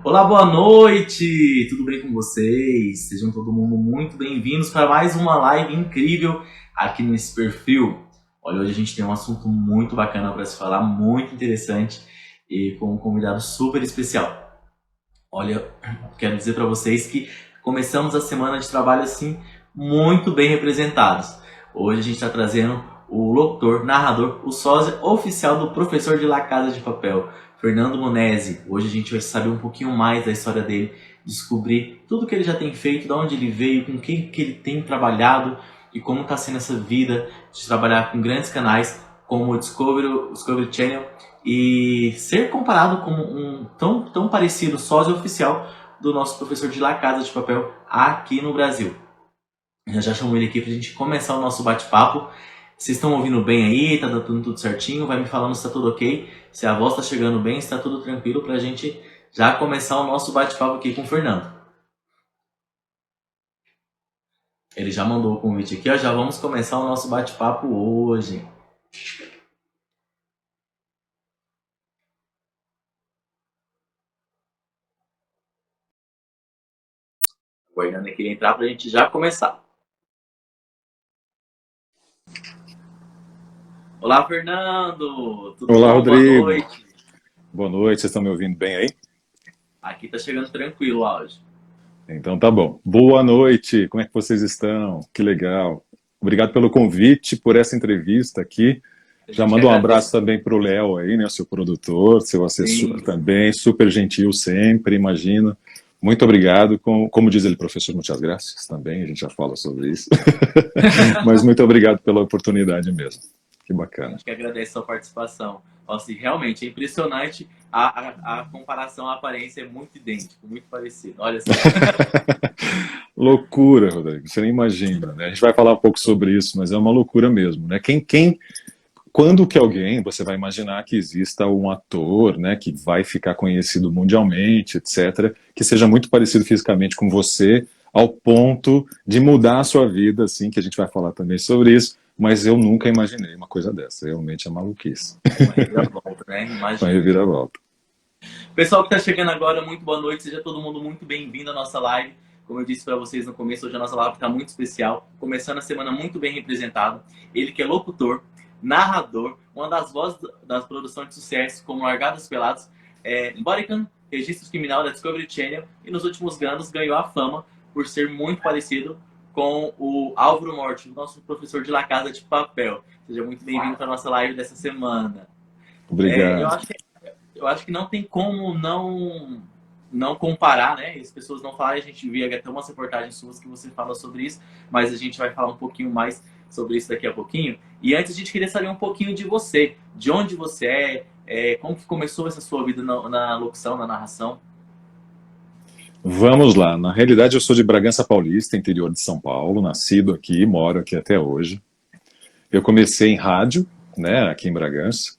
Olá, boa noite! Tudo bem com vocês? Sejam todo mundo muito bem-vindos para mais uma live incrível aqui nesse perfil. Olha, hoje a gente tem um assunto muito bacana para se falar, muito interessante e com um convidado super especial. Olha, quero dizer para vocês que começamos a semana de trabalho assim muito bem representados. Hoje a gente está trazendo o locutor, narrador, o sósia oficial do professor de La Casa de Papel, Fernando Monesi. Hoje a gente vai saber um pouquinho mais da história dele, descobrir tudo que ele já tem feito, de onde ele veio, com quem que ele tem trabalhado e como está sendo essa vida de trabalhar com grandes canais como o Discovery Channel e ser comparado com um tão parecido sósia oficial do nosso professor de La Casa de Papel aqui no Brasil. Já chamo ele aqui pra gente começar o nosso bate-papo. Vocês estão ouvindo bem aí? Tá dando tudo certinho? Vai me falando se tá tudo ok, se a voz tá chegando bem, se tá tudo tranquilo pra gente já começar o nosso bate-papo aqui com o Fernando. Ele já mandou o convite aqui, ó. Já vamos começar o nosso bate-papo hoje. Aguardando aqui ele entrar pra gente já começar. Olá, Fernando! Tudo Olá, bom? Boa Rodrigo. noite! Boa noite, vocês estão me ouvindo bem aí? Aqui tá chegando tranquilo o áudio. Então tá bom. Boa noite, como é que vocês estão? Que legal. Obrigado pelo convite, por essa entrevista aqui. A Já gente que mando um abraço agradece. também para o Léo aí, né, seu produtor, seu assessor Sim, também, super gentil sempre, imagino. Muito obrigado. Como diz ele, professor, muitas graças também, a gente já fala sobre isso. Mas muito obrigado pela oportunidade mesmo. Que a bacana. gente que agradece a sua participação. Nossa, e realmente é impressionante a comparação, a aparência é muito idêntico, muito parecido. Olha só. Loucura, Rodrigo, você nem imagina, né? A gente vai falar um pouco sobre isso, mas é uma loucura mesmo, né? Quando que alguém, você vai imaginar que exista um ator, né, que vai ficar conhecido mundialmente, etc., que seja muito parecido fisicamente com você, ao ponto de mudar a sua vida, assim, que a gente vai falar também sobre isso, mas eu nunca imaginei uma coisa dessa, realmente é maluquice, Uma reviravolta, né? uma Imagina. reviravolta. Pessoal que está chegando agora, muito boa noite. Seja todo mundo muito bem-vindo à nossa live. Como eu disse para vocês no começo, hoje a nossa live está muito especial. Começando a semana muito bem representado. Ele que é locutor, narrador, uma das vozes das produções de sucesso, como Largados Pelados, Bodycam, Registros Criminal da Discovery Channel, e nos últimos anos ganhou a fama por ser muito parecido com o Álvaro Morte, nosso professor de La Casa de Papel. Seja muito bem-vindo para a nossa live dessa semana. É, eu Obrigado. acho que eu acho que não tem como não comparar, né? As pessoas não falam, a gente via até umas reportagens suas que você fala sobre isso, mas a gente vai falar um pouquinho mais sobre isso daqui a pouquinho. E antes a gente queria saber um pouquinho de você, de onde você como que começou essa sua vida na locução, na narração. Vamos lá, na realidade eu sou de Bragança Paulista, interior de São Paulo, nascido aqui, moro aqui até hoje. Eu comecei em rádio, né, aqui em Bragança,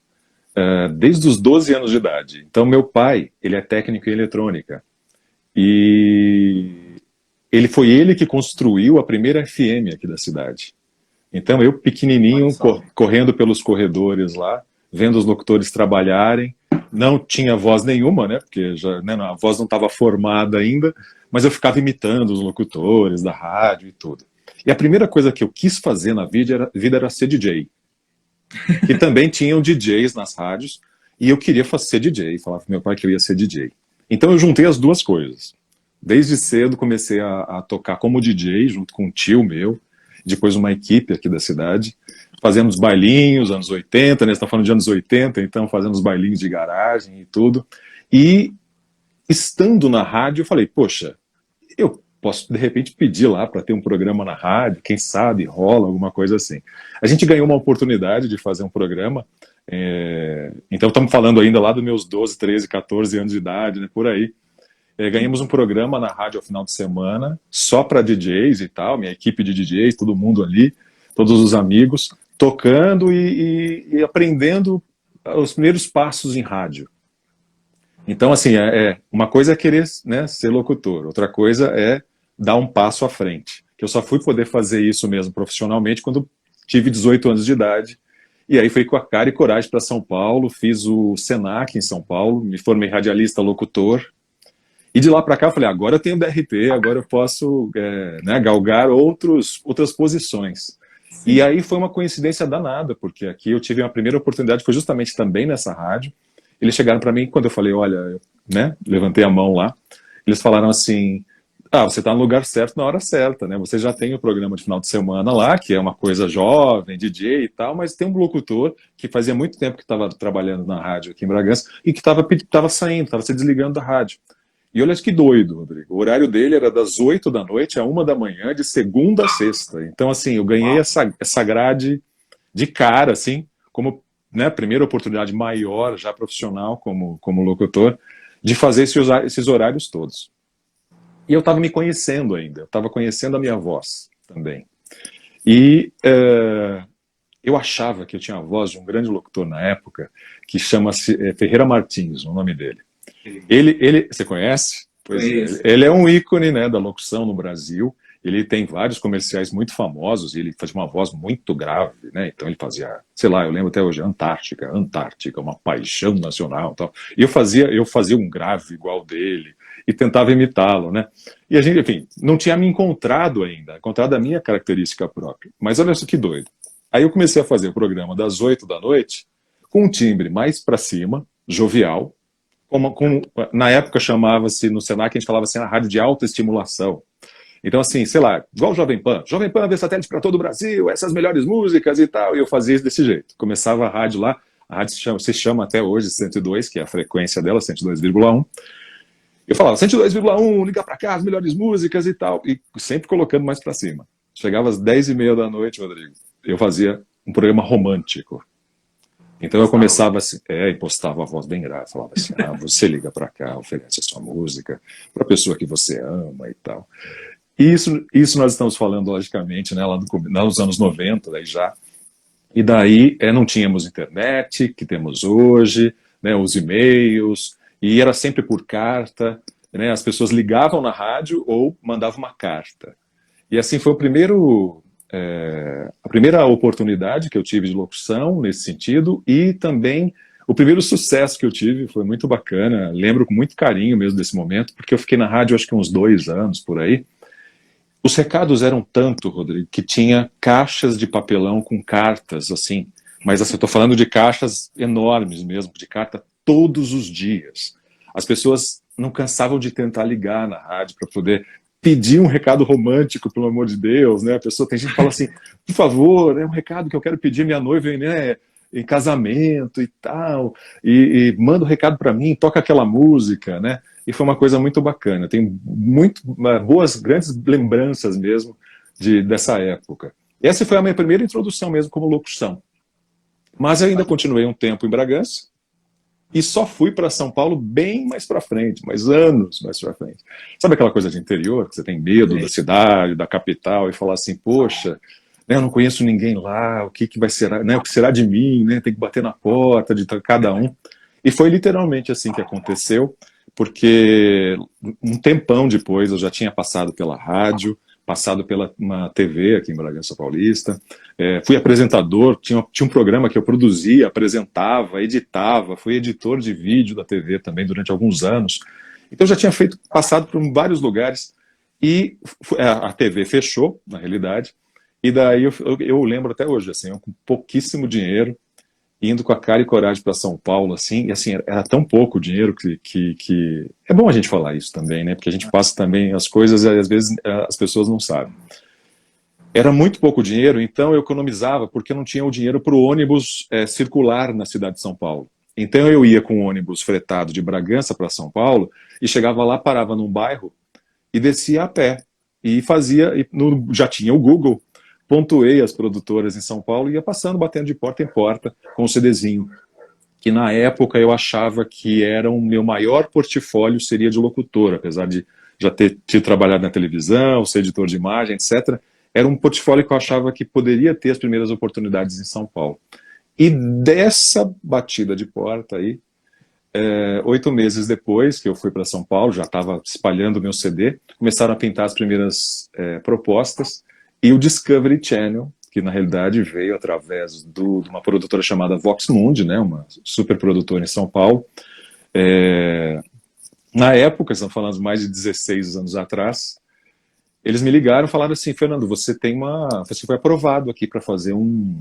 desde os 12 anos de idade. Então, meu pai, ele é técnico em eletrônica. E foi ele que construiu a primeira FM aqui da cidade. Então, eu Olha pequenininho, só. correndo pelos corredores lá, vendo os locutores trabalharem. Não tinha voz nenhuma, né? Porque já, né, a voz não estava formada ainda, mas eu ficava imitando os locutores da rádio e tudo. E a primeira coisa que eu quis fazer na vida era ser DJ. Que também tinham DJs nas rádios, e eu queria ser DJ, falava pro meu pai que eu ia ser DJ. Então eu juntei as duas coisas. Desde cedo comecei a tocar como DJ, junto com um tio meu, depois uma equipe aqui da cidade. Fazemos bailinhos, anos 80, né? Você está falando de anos 80, então fazemos bailinhos de garagem e tudo. E estando na rádio, eu falei, poxa, eu posso de repente pedir lá para ter um programa na rádio, quem sabe rola alguma coisa assim. A gente ganhou uma oportunidade de fazer um programa, então estamos falando ainda lá dos meus 12, 13, 14 anos de idade, né, por aí. Ganhamos um programa na rádio ao final de semana, só para DJs e tal, minha equipe de DJs, todo mundo ali, todos os amigos, tocando e aprendendo os primeiros passos em rádio. Então, assim, uma coisa é querer, né, ser locutor, outra coisa é dar um passo à frente. Que eu só fui poder fazer isso mesmo profissionalmente quando tive 18 anos de idade E aí fui com a cara e coragem para São Paulo, fiz o Senac em São Paulo, me formei radialista locutor. E de lá para cá eu falei, agora eu tenho DRT, agora eu posso né, galgar outras posições. E Sim. aí foi uma coincidência danada, porque aqui eu tive uma primeira oportunidade, foi justamente também nessa rádio. Eles chegaram para mim, quando eu falei, olha, né, levantei a mão lá, eles falaram assim, você está no lugar certo na hora certa, né? Você já tem o programa de final de semana lá, que é uma coisa jovem, DJ e tal, mas tem um locutor que fazia muito tempo que estava trabalhando na rádio aqui em Bragança e que estava saindo, estava se desligando da rádio. E olha que doido, Rodrigo. O horário dele era das 8 da noite à 1 da manhã, de segunda a sexta. Então, assim, eu ganhei Uau. essa grade de cara, assim, como né, primeira oportunidade maior, já profissional como locutor, de fazer esses horários todos. E eu estava me conhecendo ainda, eu estava conhecendo a minha voz também. E eu achava que eu tinha a voz de um grande locutor na época, que chama-se Ferreira Martins, o nome dele. Você conhece? Pois é, Conheço. ele é um ícone, né, da locução no Brasil. Ele tem vários comerciais muito famosos e ele fazia uma voz muito grave, né? Então ele fazia, sei lá, eu lembro até hoje, Antártica, uma paixão nacional, tal. E eu fazia um grave igual dele e tentava imitá-lo, né? E a gente, enfim, não tinha me encontrado ainda, encontrado a minha característica própria. Mas olha só que doido. Aí eu comecei a fazer o programa das 8 da noite com um timbre mais para cima, jovial, na época chamava-se, no Senac, a gente falava assim, a rádio de alta estimulação. Então, assim, sei lá, igual o Jovem Pan. Jovem Pan vê satélite para todo o Brasil, essas melhores músicas e tal. E eu fazia isso desse jeito. Começava a rádio lá, a rádio se chama até hoje 102, que é a frequência dela, 102,1. Eu falava, 102,1, liga para cá, as melhores músicas e tal. E sempre colocando mais para cima. Chegava às 10h30 da noite, Rodrigo, eu fazia um programa romântico. Então eu Gostava. começava assim, impostava a voz bem grave, falava assim, você liga para cá, oferece a sua música para a pessoa que você ama e tal. E isso nós estamos falando, logicamente, né, lá nos anos 90, daí já. E daí não tínhamos internet, que temos hoje, né, os e-mails, e era sempre por carta, né, as pessoas ligavam na rádio ou mandavam uma carta. E assim foi a primeira oportunidade que eu tive de locução nesse sentido e também o primeiro sucesso que eu tive foi muito bacana. Lembro com muito carinho mesmo desse momento, porque eu fiquei na rádio acho que uns 2 anos por aí. Os recados eram tanto, Rodrigo, que tinha caixas de papelão com cartas, assim. Mas assim, eu estou falando de caixas enormes mesmo, de carta todos os dias. As pessoas não cansavam de tentar ligar na rádio para poder pedir um recado romântico, pelo amor de Deus, né? A pessoa tem gente que fala assim, por favor, é um recado que eu quero pedir minha noiva, né, em casamento e tal, e manda o recado para mim, toca aquela música, né? E foi uma coisa muito bacana. Tenho muito boas, grandes lembranças mesmo dessa época. Essa foi a minha primeira introdução mesmo como locução. Mas eu ainda continuei um tempo em Bragança e só fui para São Paulo bem mais para frente, mais anos mais para frente. Sabe aquela coisa de interior, que você tem medo da cidade, da capital, e falar assim, poxa, né, eu não conheço ninguém lá, o que vai ser, né, o que será de mim, né, tem que bater na porta de cada um. E foi literalmente assim que aconteceu, porque um tempão depois eu já tinha passado pela rádio, passado pela uma TV aqui em Bragança Paulista, fui apresentador, tinha um programa que eu produzia, apresentava, editava, fui editor de vídeo da TV também durante alguns anos. Então eu já tinha passado por vários lugares e a TV fechou, na realidade, e daí eu lembro até hoje, assim, eu com pouquíssimo dinheiro, indo com a cara e coragem para São Paulo, assim, e assim, era tão pouco dinheiro que... É bom a gente falar isso também, né? Porque a gente passa também as coisas e às vezes as pessoas não sabem. Era muito pouco dinheiro, então eu economizava porque eu não tinha o dinheiro para o ônibus circular na cidade de São Paulo. Então eu ia com o ônibus fretado de Bragança para São Paulo e chegava lá, parava num bairro e descia a pé. E fazia, já tinha o Google, pontuei as produtoras em São Paulo e ia passando, batendo de porta em porta com o CDzinho. Que na época eu achava que era o meu maior portfólio seria de locutor, apesar de já ter trabalhado na televisão, ser editor de imagem, etc. Era um portfólio que eu achava que poderia ter as primeiras oportunidades em São Paulo. E dessa batida de porta aí, 8 meses depois que eu fui para São Paulo, já estava espalhando o meu CD, começaram a pintar as primeiras propostas, e o Discovery Channel que na realidade veio através de uma produtora chamada Vox Mundi, né, uma super produtora em São Paulo. Na época, estamos falando de mais de 16 anos atrás, eles me ligaram e falaram assim: Fernando, você foi aprovado aqui para fazer um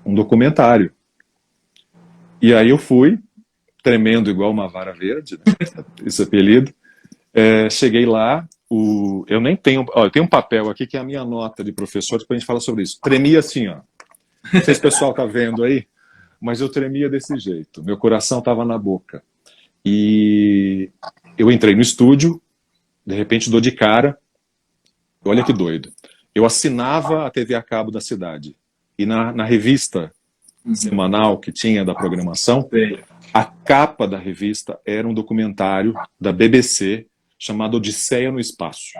documentário. E aí eu fui, tremendo igual uma vara verde, né, esse apelido. Cheguei lá, eu nem tenho, eu tenho um papel aqui que é a minha nota de professor, depois a gente fala sobre isso. Tremia assim, ó. Não sei se o pessoal tá vendo aí, mas eu tremia desse jeito. Meu coração estava na boca. E eu entrei no estúdio, de repente dou de cara. Olha que doido. Eu assinava a TV a cabo da cidade. E na revista semanal que tinha da programação, a capa da revista era um documentário da BBC chamado Odisseia no Espaço.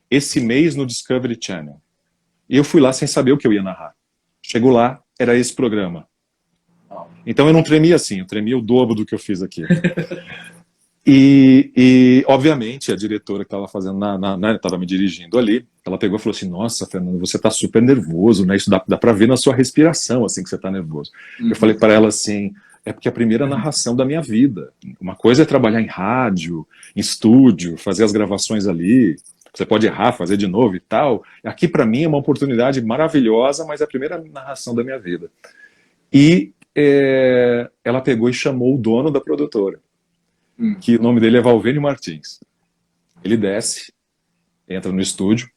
Esse mês no Discovery Channel. E eu fui lá sem saber o que eu ia narrar. Chego lá, era esse programa. Então eu não tremia assim, eu tremia o dobro do que eu fiz aqui. E obviamente, a diretora que estava fazendo, estava me dirigindo ali, ela pegou e falou assim: nossa, Fernando, você está super nervoso, né? Isso dá para ver na sua respiração, assim, que você está nervoso. Eu falei para ela assim: é porque é a primeira narração da minha vida. Uma coisa é trabalhar em rádio, em estúdio, fazer as gravações ali, você pode errar, fazer de novo e tal. Aqui, para mim, é uma oportunidade maravilhosa, mas é a primeira narração da minha vida. E ela pegou e chamou o dono da produtora, que o nome dele é Valvênio Martins. Ele desce, entra no estúdio,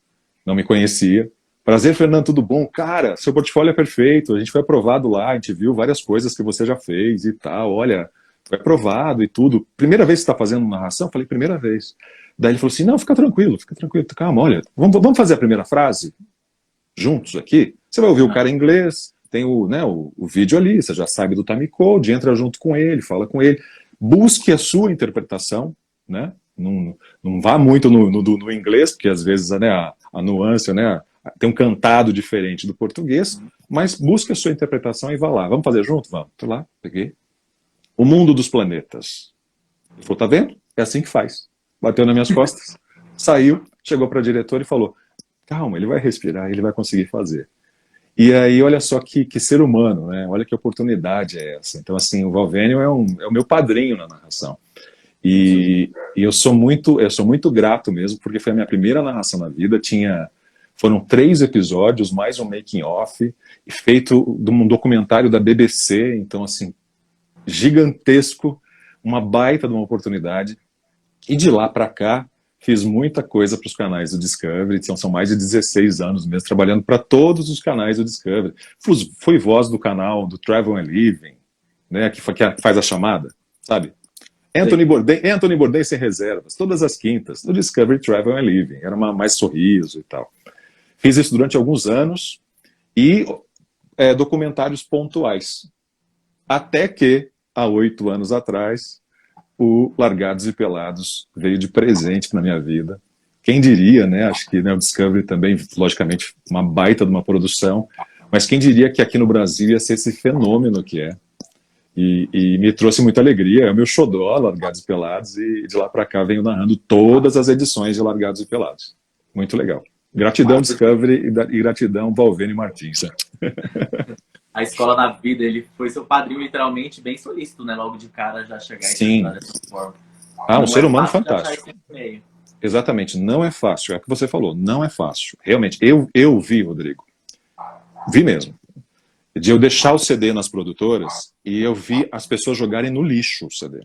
não me conhecia. Prazer, Fernando, tudo bom? Cara, seu portfólio é perfeito, a gente foi aprovado lá, a gente viu várias coisas que você já fez e tal, olha, foi aprovado e tudo. Primeira vez que você está fazendo narração? Eu falei, primeira vez. Daí ele falou assim: não, fica tranquilo, calma, olha, vamos fazer a primeira frase juntos aqui? Você vai ouvir o cara em inglês, tem o vídeo ali, você já sabe do time code, entra junto com ele, fala com ele, busque a sua interpretação, né? Não vá muito no inglês, porque às vezes, né, a nuance, né, tem um cantado diferente do português, mas busque a sua interpretação e vá lá. Vamos fazer junto? Vamos. Tô lá, peguei. O mundo dos planetas. Ele falou: tá vendo? É assim que faz. Bateu nas minhas costas, saiu, chegou para a diretora e falou: calma, ele vai respirar, ele vai conseguir fazer. E aí, olha só que ser humano, né? Olha que oportunidade é essa. Então, assim, o Valvênio é o meu padrinho na narração. E eu sou muito grato mesmo, porque foi a minha primeira narração na vida. Foram 3 episódios, mais um making-off, feito de um documentário da BBC. Então, assim, gigantesco, uma baita de uma oportunidade. E de lá para cá, fiz muita coisa para os canais do Discovery. São mais de 16 anos mesmo, trabalhando para todos os canais do Discovery. Fui voz do canal do Travel and Living, né, que faz a chamada, sabe? Anthony Bourdain sem reservas, todas as quintas, no Discovery Travel and Living. Era mais sorriso e tal. Fiz isso durante alguns anos e documentários pontuais. Até que, há 8 anos atrás, o Largados e Pelados veio de presente na minha vida. Quem diria, né? Acho que, né, o Discovery também, logicamente, uma baita de uma produção, mas quem diria que aqui no Brasil ia ser esse fenômeno que é. E me trouxe muita alegria. É o meu xodó, Largados e Pelados, e de lá para cá venho narrando todas as edições de Largados e Pelados. Muito legal. Gratidão, Discovery, e gratidão, Valvênio Martins. A escola da vida, ele foi seu padrinho literalmente bem solícito, né? Logo de cara já chegar Sim. e dessa forma. Um ser humano fantástico. Exatamente, não é fácil. É o que você falou, não é fácil. Realmente, eu vi, Rodrigo. Vi mesmo. De eu deixar o CD nas produtoras e eu vi as pessoas jogarem no lixo o CD.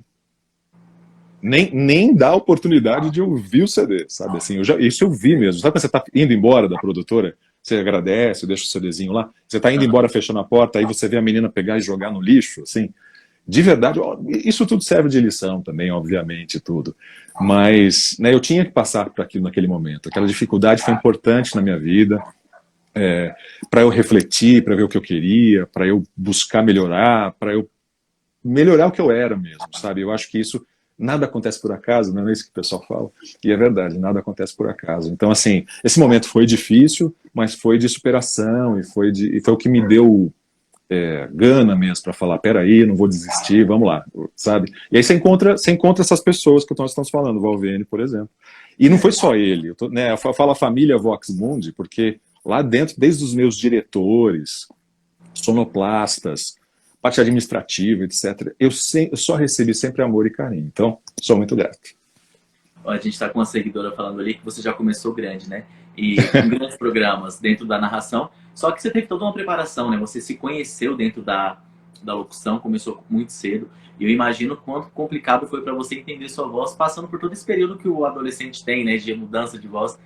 Nem dá oportunidade de ouvir o CD, sabe? Assim, isso eu vi mesmo. Sabe quando você está indo embora da produtora? Você agradece, deixa o CDzinho lá. Você está indo embora fechando a porta, aí você vê a menina pegar e jogar no lixo, assim. De verdade, isso tudo serve de lição também, obviamente, tudo. Mas, né, eu tinha que passar por aquilo naquele momento. Aquela dificuldade foi importante na minha vida, para eu refletir, para ver o que eu queria, para eu buscar melhorar, para eu melhorar o que eu era mesmo, sabe? Eu acho que isso, nada acontece por acaso, não é isso que o pessoal fala? E é verdade, nada acontece por acaso. Então, assim, esse momento foi difícil, mas foi de superação e foi o que me deu gana mesmo para falar: peraí, não vou desistir, vamos lá, sabe? E aí você encontra essas pessoas que nós estamos falando, o Valvênio, por exemplo. E não foi só ele, eu falo a família Vox Mundi, porque Lá dentro, desde os meus diretores, sonoplastas, parte administrativa, etc., eu só recebi sempre amor e carinho. Então, sou muito grato. Ó, a gente está com uma seguidora falando ali que você já começou grande, né? E com grandes programas dentro da narração. Só que você teve toda uma preparação, né? Você se conheceu dentro da locução, começou muito cedo. E eu imagino quanto complicado foi para você entender sua voz, passando por todo esse período que o adolescente tem, né? De mudança de voz.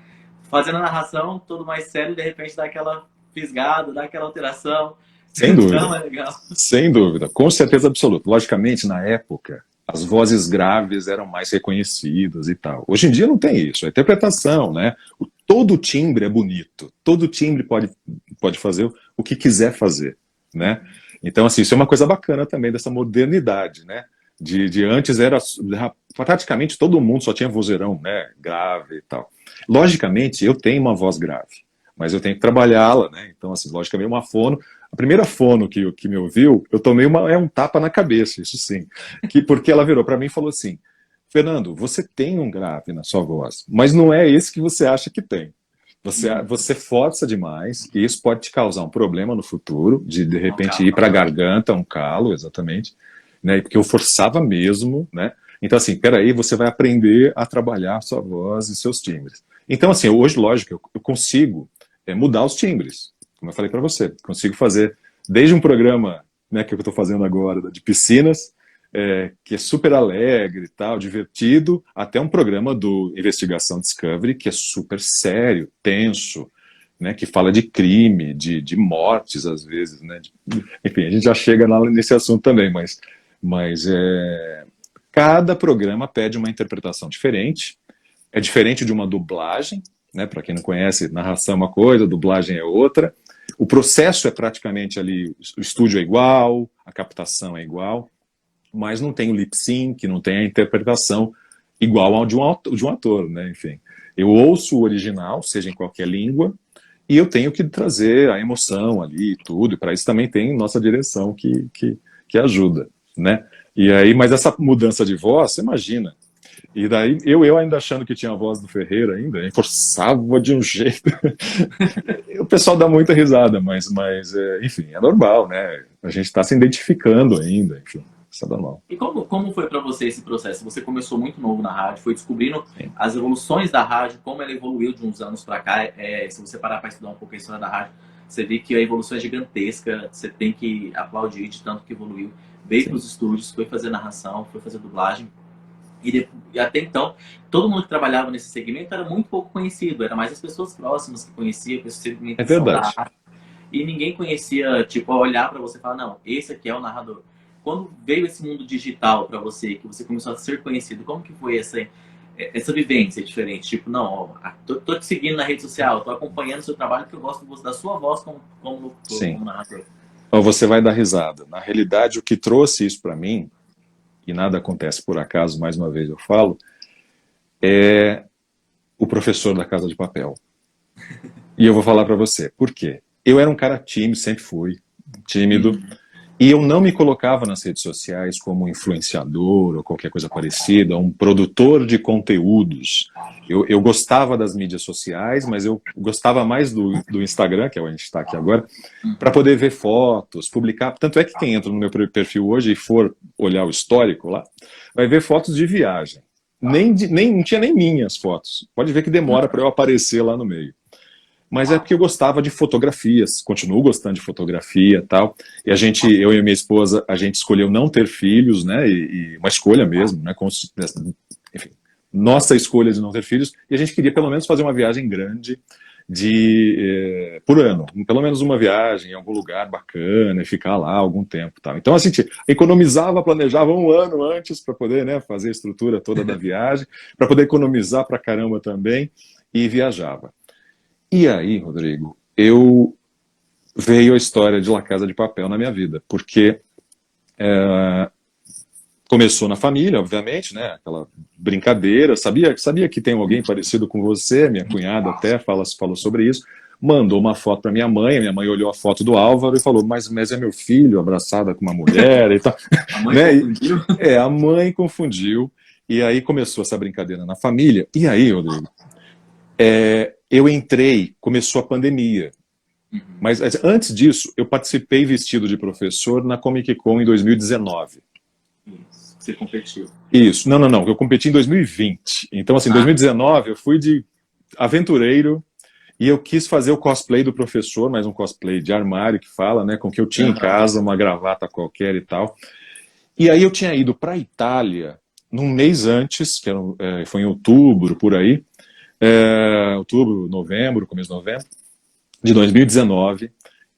Fazendo a narração, todo mais sério, e de repente dá aquela fisgada, dá aquela alteração. Sem Então dúvida. é legal. Sem dúvida. Com certeza absoluta. Logicamente, na época, as vozes graves eram mais reconhecidas e tal. Hoje em dia não tem isso. A interpretação, né? Todo timbre é bonito. Todo timbre pode fazer o que quiser fazer, né? Então, assim, isso é uma coisa bacana também dessa modernidade, né? De antes era praticamente todo mundo só tinha vozeirão, né? Grave e tal. Logicamente, eu tenho uma voz grave, mas eu tenho que trabalhá-la, né? Então, assim, logicamente, uma fono. A primeira fono que me ouviu, eu tomei um tapa na cabeça, isso sim. Porque ela virou para mim e falou assim: Fernando, você tem um grave na sua voz, mas não é esse que você acha que tem. Você força demais e isso pode te causar um problema no futuro, de repente ir para a garganta, um calo, exatamente, né? Porque eu forçava mesmo, né? Então, assim, peraí, você vai aprender a trabalhar sua voz e seus timbres. Então, assim, hoje, lógico, eu consigo mudar os timbres, como eu falei para você. Consigo fazer desde um programa, né, que eu estou fazendo agora, de piscinas, que é super alegre e tal, divertido, até um programa do Investigação Discovery, que é super sério, tenso, né, que fala de crime, de mortes, às vezes, né? Enfim, a gente já chega lá nesse assunto também, mas cada programa pede uma interpretação diferente, é diferente de uma dublagem, né? Para quem não conhece, narração é uma coisa, dublagem é outra. O processo é praticamente ali, o estúdio é igual, a captação é igual, mas não tem o lip sync, não tem a interpretação igual ao de um ator, né? Enfim, eu ouço o original, seja em qualquer língua, e eu tenho que trazer a emoção ali e tudo, e para isso também tem nossa direção que ajuda, né? E aí, mas essa mudança de voz, você imagina. E daí, eu ainda achando que tinha a voz do Ferreira ainda, forçava de um jeito. O pessoal dá muita risada, mas enfim, é normal, né? A gente está se identificando ainda, enfim, isso é normal. E como foi para você esse processo? Você começou muito novo na rádio, foi descobrindo Sim. as evoluções da rádio, como ela evoluiu de uns anos para cá. Se você parar para estudar um pouco a história da rádio, você vê que a evolução é gigantesca, você tem que aplaudir de tanto que evoluiu. Veio para os estúdios, foi fazer narração, foi fazer dublagem. E até então, todo mundo que trabalhava nesse segmento era muito pouco conhecido, era mais as pessoas próximas que conheciam esse segmento da rádio. E ninguém conhecia, tipo, olhar para você e falar, não, esse aqui é o narrador. Quando veio esse mundo digital para você, que você começou a ser conhecido, como que foi essa vivência diferente? Tipo, não, ó, tô te seguindo na rede social, tô acompanhando o seu trabalho, porque eu gosto da sua voz como narrador. Então você vai dar risada. Na realidade, o que trouxe isso para mim, e nada acontece por acaso, mais uma vez eu falo, é o professor da Casa de Papel. E eu vou falar para você, por quê? Eu era um cara tímido, sempre fui tímido, e eu não me colocava nas redes sociais como influenciador ou qualquer coisa parecida, um produtor de conteúdos. Eu gostava das mídias sociais, mas eu gostava mais do Instagram, que é onde a gente está aqui agora, para poder ver fotos, publicar. Tanto é que quem entra no meu perfil hoje e for olhar o histórico lá, vai ver fotos de viagem. Não tinha nem minhas fotos. Pode ver que demora para eu aparecer lá no meio. Mas é porque eu gostava de fotografias, continuo gostando de fotografia e tal. E eu e minha esposa, a gente escolheu não ter filhos, né? E uma escolha mesmo, né? Enfim, nossa escolha de não ter filhos. E a gente queria pelo menos fazer uma viagem grande por ano. Pelo menos uma viagem em algum lugar bacana e ficar lá algum tempo, tal. Então a gente economizava, planejava um ano antes para poder, né, fazer a estrutura toda da viagem, para poder economizar para caramba também e viajava. E aí, Rodrigo, veio a história de La Casa de Papel na minha vida, porque começou na família, obviamente, né? Aquela brincadeira, sabia que tem alguém parecido com você, minha cunhada até falou sobre isso, mandou uma foto para minha mãe olhou a foto do Álvaro e falou, mas é meu filho, abraçada com uma mulher e tal. A mãe confundiu? A mãe confundiu, e aí começou essa brincadeira na família, e aí, Rodrigo, começou a pandemia, Uhum. Mas antes disso, eu participei vestido de professor na Comic Con em 2019. Isso. Você competiu. Isso, não, eu competi em 2020. Então, assim, em Ah, 2019 eu fui de aventureiro e eu quis fazer o cosplay do professor, mas um cosplay de armário que fala, né, com o que eu tinha em aham. casa, uma gravata qualquer e tal. E aí eu tinha ido para a Itália num mês antes, que era, foi em outubro, por aí, outubro, novembro, começo de novembro, de 2019,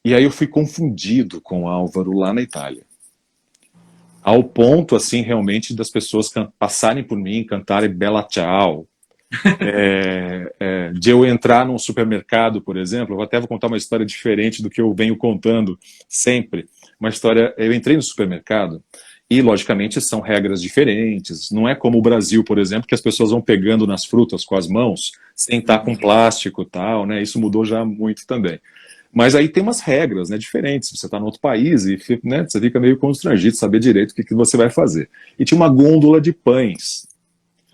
e aí eu fui confundido com o Álvaro lá na Itália. Ao ponto, assim, realmente, das pessoas passarem por mim, cantarem Bella Ciao, de eu entrar num supermercado, por exemplo, eu até vou contar uma história diferente do que eu venho contando sempre. Uma história, eu entrei no supermercado e, logicamente, são regras diferentes. Não é como o Brasil, por exemplo, que as pessoas vão pegando nas frutas com as mãos, sem estar com Uhum. plástico e tal, né? Isso mudou já muito também. Mas aí tem umas regras, né, diferentes. Você está em outro país e, né, você fica meio constrangido de saber direito o que você vai fazer. E tinha uma gôndola de pães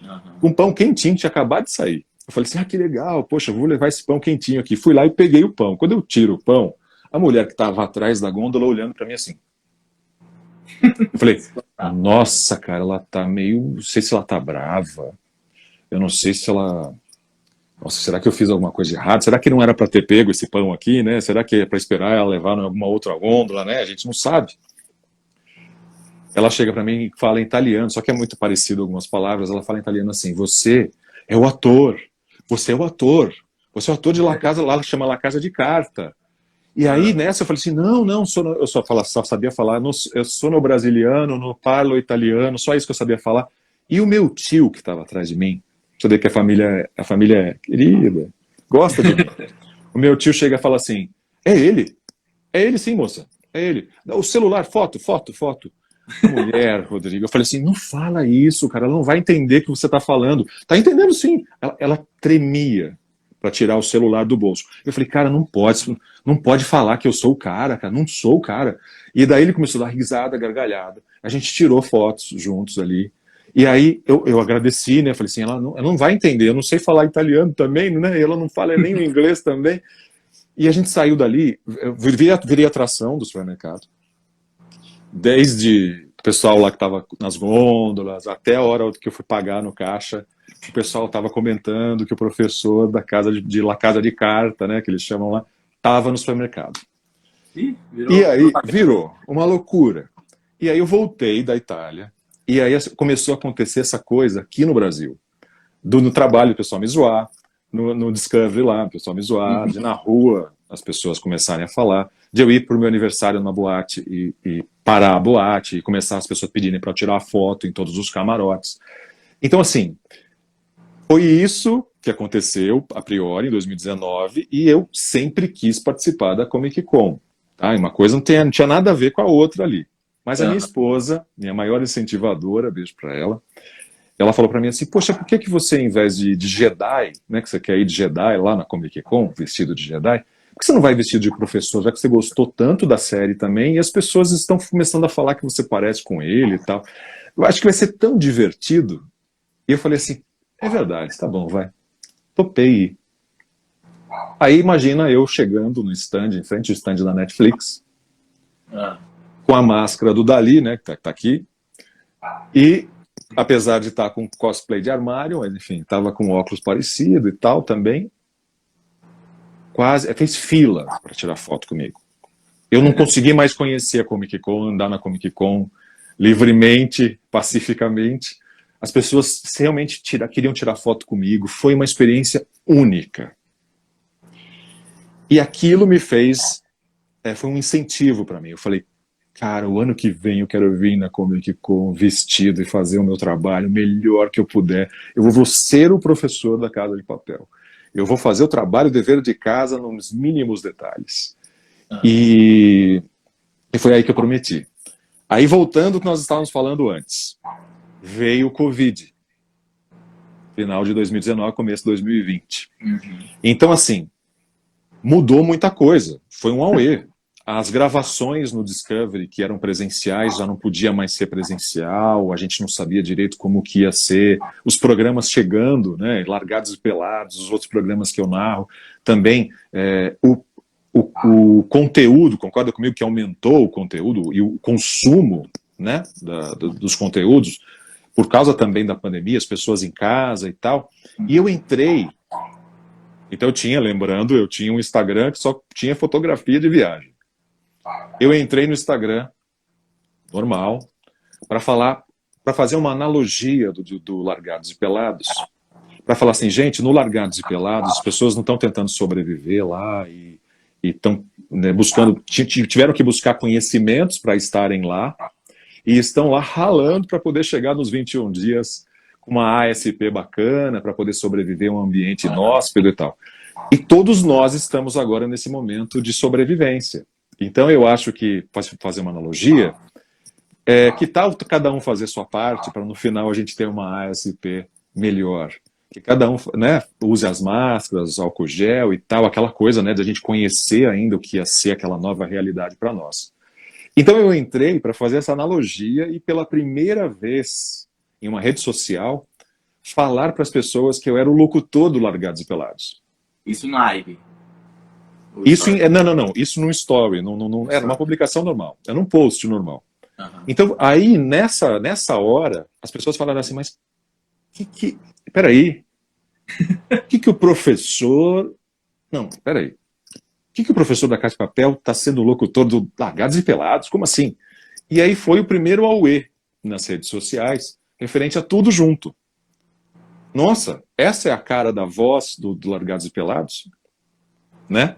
Aham. com pão quentinho que tinha acabado de sair. Eu falei assim, que legal, poxa, vou levar esse pão quentinho aqui. Fui lá e peguei o pão. Quando eu tiro o pão, a mulher que estava atrás da gôndola olhando para mim assim. Eu falei, Ah, nossa, cara, ela tá meio, não sei se ela tá brava. Eu não sei se ela, nossa, será que eu fiz alguma coisa errada? Será que não era para ter pego esse pão aqui, né? Será que é para esperar ela levar em alguma outra gôndola, né? A gente não sabe. Ela chega para mim e fala em italiano, só que é muito parecido algumas palavras. Ela fala em italiano assim: você é o ator, você é o ator, você é o ator de La Casa, lá ela chama La Casa de Carta. E aí ah, nessa eu falei assim: não, eu só sabia falar, eu sou no brasiliano, no parlo italiano, só isso que eu sabia falar. E o meu tio que estava atrás de mim, você vê que a família é querida, gosta de mim. O meu tio chega e fala assim: é ele sim, moça, é ele. O celular, foto, foto, foto. Mulher, Rodrigo. Eu falei assim, não fala isso, cara. Ela não vai entender o que você está falando. Tá entendendo sim. Ela tremia para tirar o celular do bolso. Eu falei, cara, não pode falar que eu sou o cara, não sou o cara. E daí ele começou a dar risada, gargalhada. A gente tirou fotos juntos ali. E aí eu agradeci, né? Falei assim, ela não vai entender. Eu não sei falar italiano também, né? E ela não fala nem o inglês também. E a gente saiu dali, eu virei atração do supermercado desde o pessoal lá que estava nas gôndolas, até a hora que eu fui pagar no caixa, o pessoal estava comentando que o professor da casa de La Casa de Carta, né, que eles chamam lá, estava no supermercado. ih, E virou aí propaganda. virou uma loucura. E aí eu voltei da Itália, e aí começou a acontecer essa coisa aqui no Brasil. No trabalho o pessoal me zoar, no Discovery lá o pessoal me zoar, de Uhum. na rua as pessoas começarem a falar, de eu ir pro meu aniversário numa boate e parar a boate e começar as pessoas pedirem para eu tirar foto em todos os camarotes. Então, assim, foi isso que aconteceu a priori em 2019 e eu sempre quis participar da Comic Con. Tá? E uma coisa não tinha nada a ver com a outra ali. Mas a minha Aham. esposa, minha maior incentivadora, beijo para ela falou para mim assim, poxa, por que você, em vez de Jedi, né, que você quer ir de Jedi lá na Comic Con, vestido de Jedi, por que você não vai vestido de professor, já que você gostou tanto da série também, e as pessoas estão começando a falar que você parece com ele e tal. Eu acho que vai ser tão divertido. E eu falei assim, é verdade, tá bom, vai. Topei ir. Aí imagina eu chegando no stand, em frente ao stand da Netflix, Ah, com a máscara do Dali, né, que tá aqui, e apesar de estar com cosplay de armário, mas enfim, estava com óculos parecido e tal também, quase fez fila para tirar foto comigo. Eu não consegui mais conhecer a Comic Con, andar na Comic Con livremente, pacificamente. As pessoas realmente queriam tirar foto comigo. Foi uma experiência única. E aquilo me fez, foi um incentivo para mim. Eu falei, cara, o ano que vem eu quero vir na Comic Con vestido e fazer o meu trabalho o melhor que eu puder. Eu vou ser o professor da Casa de Papel. Eu vou fazer o trabalho, o dever de casa nos mínimos detalhes. ah. E, e foi aí que eu prometi. Aí, voltando ao que nós estávamos falando antes, veio o Covid, final de 2019, começo de 2020. Uhum. Então, assim, mudou muita coisa. Foi um auê. As gravações no Discovery, que eram presenciais, já não podia mais ser presencial, a gente não sabia direito como que ia ser. Os programas chegando, né, Largados e Pelados, os outros programas que eu narro, também o conteúdo, concorda comigo que aumentou o conteúdo e o consumo, né, dos conteúdos, por causa também da pandemia, as pessoas em casa e tal. E eu entrei, então eu tinha um Instagram que só tinha fotografia de viagem. Eu entrei no Instagram, normal, para fazer uma analogia do Largados e Pelados, para falar assim, gente, no Largados e Pelados, as pessoas não estão tentando sobreviver lá e estão, né, buscando, tiveram que buscar conhecimentos para estarem lá e estão lá ralando para poder chegar nos 21 dias com uma ASP bacana, para poder sobreviver a um ambiente inóspito e tal. E todos nós estamos agora nesse momento de sobrevivência. Então eu acho que, fazer uma analogia, que tal cada um fazer sua parte para no final a gente ter uma ASP melhor? Que cada um, né, use as máscaras, álcool gel e tal, aquela coisa, né, de a gente conhecer ainda o que ia ser aquela nova realidade para nós. Então eu entrei para fazer essa analogia e pela primeira vez em uma rede social falar para as pessoas que eu era o locutor do Largados e Pelados. Isso em live. Isso não, isso no story, não era uma publicação normal, era um post normal. Uhum. Então aí nessa hora as pessoas falaram assim, mas peraí, que o professor, não, peraí, que o professor da Casa de Papel está sendo locutor do Largados e Pelados? Como assim? E aí foi o primeiro auê nas redes sociais, referente a tudo junto. Nossa, essa é a cara da voz do Largados e Pelados? Né?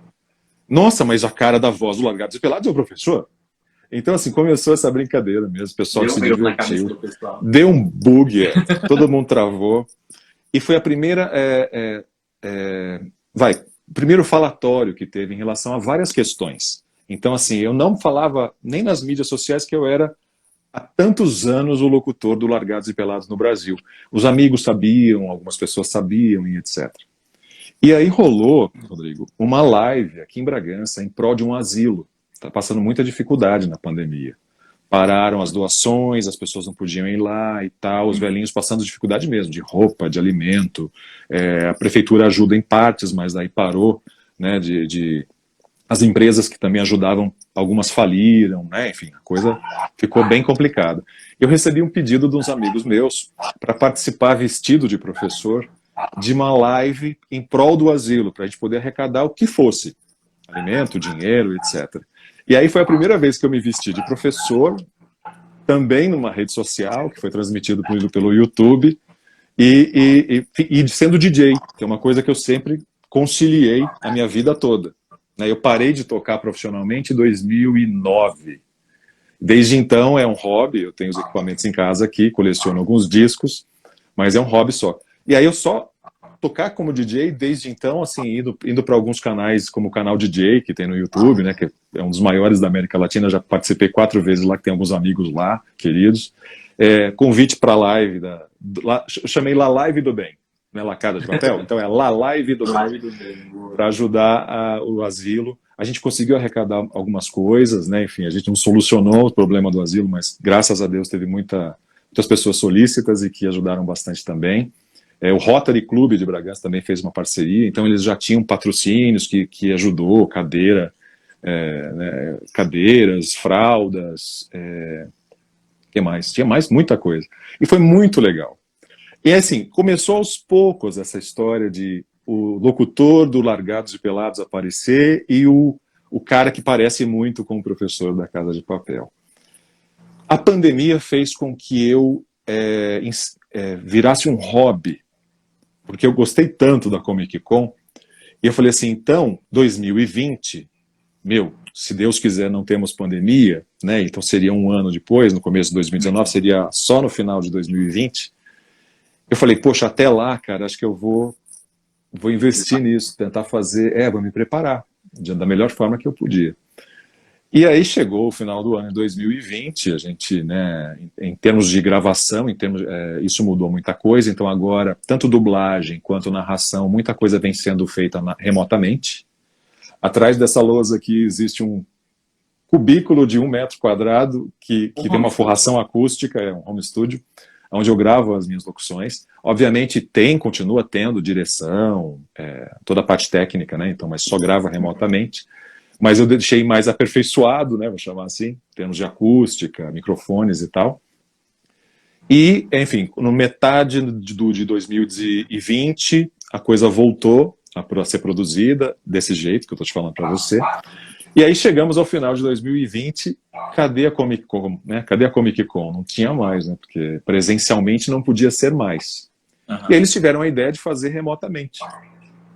Nossa, mas a cara da voz do Largados e Pelados é o professor? Então, assim, começou essa brincadeira mesmo, o pessoal se divertiu. Deu um bug, todo mundo travou. E foi a primeira... primeiro falatório que teve em relação a várias questões. Então, assim, eu não falava nem nas mídias sociais que eu era há tantos anos o locutor do Largados e Pelados no Brasil. Os amigos sabiam, algumas pessoas sabiam e etc. E aí rolou, Rodrigo, uma live aqui em Bragança em prol de um asilo. Está passando muita dificuldade na pandemia. Pararam as doações, as pessoas não podiam ir lá e tal, os velhinhos passando dificuldade mesmo, de roupa, de alimento. A prefeitura ajuda em partes, mas daí parou, né, as empresas que também ajudavam, algumas faliram, né, enfim, a coisa ficou bem complicada. Eu recebi um pedido de uns amigos meus para participar vestido de professor de uma live em prol do asilo, para a gente poder arrecadar o que fosse, alimento, dinheiro, etc. E aí foi a primeira vez que eu me vesti de professor, também numa rede social, que foi transmitido pelo YouTube, e sendo DJ, que é uma coisa que eu sempre conciliei a minha vida toda. Eu parei de tocar profissionalmente em 2009. Desde então é um hobby, eu tenho os equipamentos em casa aqui, coleciono alguns discos, mas é um hobby só. E aí eu só tocar como DJ desde então, assim, indo para alguns canais, como o canal DJ, que tem no YouTube, né, que é um dos maiores da América Latina, já participei 4 vezes lá, que tem alguns amigos lá, queridos. Convite para live, chamei La Live do Bem, né, La Casa de Papel, então é La Live do Bem, para ajudar o asilo. A gente conseguiu arrecadar algumas coisas, né, enfim, a gente não solucionou o problema do asilo, mas graças a Deus teve muitas pessoas solícitas e que ajudaram bastante também. O Rotary Club de Bragança também fez uma parceria, então eles já tinham patrocínios que ajudou, cadeiras, fraldas, que mais? Tinha muita coisa. E foi muito legal. E assim, começou aos poucos essa história de o locutor do Largados e Pelados aparecer e o cara que parece muito com o professor da Casa de Papel. A pandemia fez com que eu virasse um hobby, porque eu gostei tanto da Comic Con, e eu falei assim, então, 2020, se Deus quiser não temos pandemia, né, então seria um ano depois, no começo de 2019, seria só no final de 2020, eu falei, poxa, até lá, cara, acho que eu vou investir nisso, tentar fazer, vou me preparar, da melhor forma que eu podia. E aí chegou o final do ano de 2020, a gente, né, em termos de gravação, isso mudou muita coisa, então agora, tanto dublagem quanto narração, muita coisa vem sendo feita remotamente. Atrás dessa lousa aqui existe um cubículo de 1 metro quadrado que tem uma forração acústica, é um home studio, onde eu gravo as minhas locuções. Obviamente continua tendo direção, toda a parte técnica, né, então, mas só grava remotamente. mas eu deixei mais aperfeiçoado, né, vou chamar assim, em termos de acústica, microfones e tal. E, enfim, no metade de 2020, a coisa voltou a ser produzida desse jeito que eu estou te falando para você. E aí chegamos ao final de 2020, cadê a Comic Con, né? Cadê a Comic Con? Não tinha mais, né? Porque presencialmente não podia ser mais. Uhum. E aí eles tiveram a ideia de fazer remotamente.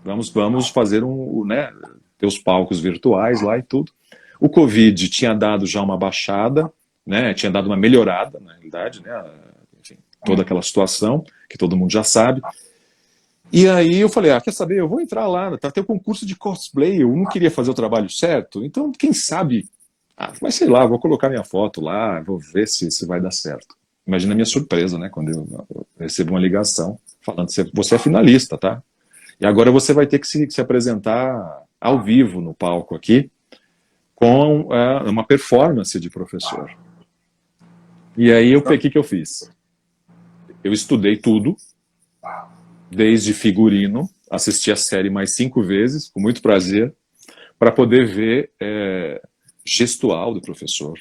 Vamos fazer né, ter os palcos virtuais lá e tudo. O Covid tinha dado já uma baixada, né? Tinha dado uma melhorada, na realidade, né? Enfim, toda aquela situação que todo mundo já sabe. E aí eu falei, quer saber, eu vou entrar lá, tá tendo concurso de cosplay, eu não queria fazer o trabalho certo, então quem sabe, mas sei lá, vou colocar minha foto lá, vou ver se vai dar certo. Imagina a minha surpresa, né, quando eu recebo uma ligação falando, você é finalista, tá? E agora você vai ter que se apresentar ao vivo no palco aqui, com uma performance de professor. E aí o que eu fiz? Eu estudei tudo, desde figurino, assisti a série mais 5 vezes, com muito prazer, para poder ver gestual do professor.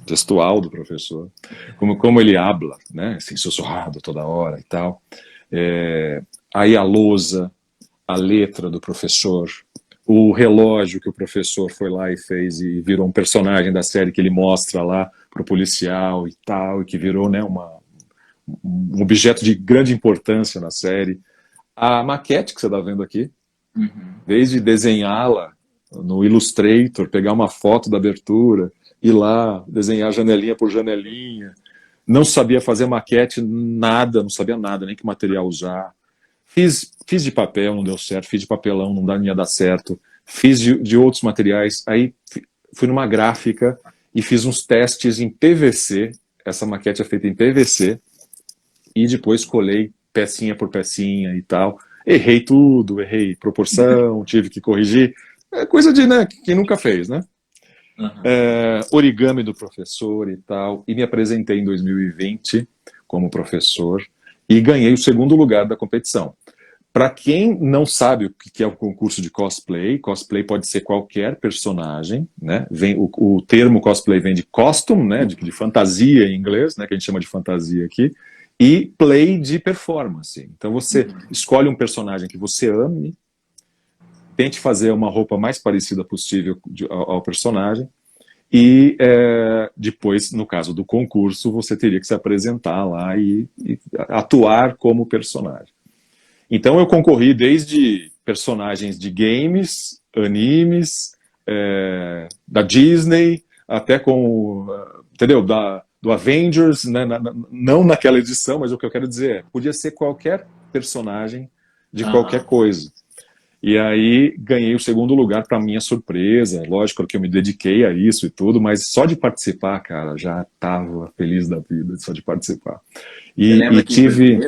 Gestual do professor. Como ele habla, né? Assim, sussurrado toda hora e tal. Aí a lousa, a letra do professor, o relógio que o professor foi lá e fez e virou um personagem da série que ele mostra lá pro policial e tal, e que virou, né, um objeto de grande importância na série. A maquete que você está vendo aqui, desde desenhá-la no Illustrator, pegar uma foto da abertura, ir lá, desenhar janelinha por janelinha. Não sabia fazer maquete, nada, não sabia nada, nem que material usar. Fiz de papel, não deu certo, fiz de papelão, não ia dar certo. Fiz de outros materiais, aí fui numa gráfica e fiz uns testes em PVC, essa maquete é feita em PVC, e depois colei pecinha por pecinha e tal. Errei tudo, errei proporção, tive que corrigir. É coisa de, né, quem nunca fez, né? Origami do professor e tal. E me apresentei em 2020 como professor e ganhei o 2º lugar da competição. Para quem não sabe o que é o concurso de cosplay, cosplay pode ser qualquer personagem, né? O termo cosplay vem de costume, né? De fantasia em inglês, né? Que a gente chama de fantasia aqui. E play de performance. Então você escolhe um personagem que você ame, tente fazer uma roupa mais parecida possível ao personagem, e depois, no caso do concurso, você teria que se apresentar lá e atuar como personagem. Então eu concorri desde personagens de games, animes, da Disney, até com, entendeu, do Avengers, né, não naquela edição, mas o que eu quero dizer podia ser qualquer personagem de qualquer coisa. E aí ganhei o 2º lugar, para minha surpresa, lógico que eu me dediquei a isso e tudo, mas só de participar, cara, já estava feliz da vida, só de participar. E tive...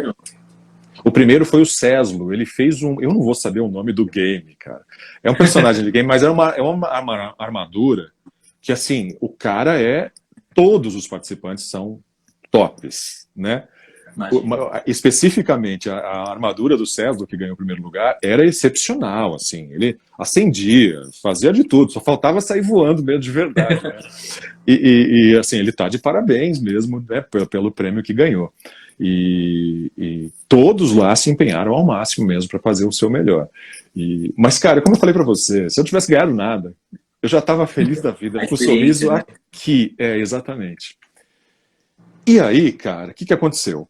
O primeiro foi o Ceslo, ele fez eu não vou saber o nome do game, cara. É um personagem de game, mas é uma armadura que, assim, o cara todos os participantes são tops, né? Especificamente, a armadura do César, que ganhou o 1º lugar, era excepcional, assim, ele acendia, fazia de tudo, só faltava sair voando mesmo de verdade, né? E assim, ele tá de parabéns mesmo, né, pelo prêmio que ganhou. E todos lá se empenharam ao máximo mesmo para fazer o seu melhor. Mas, cara, como eu falei para você, se eu tivesse ganhado nada, eu já estava feliz da vida, com o sorriso, né? Aqui, exatamente. E aí, cara, o que aconteceu?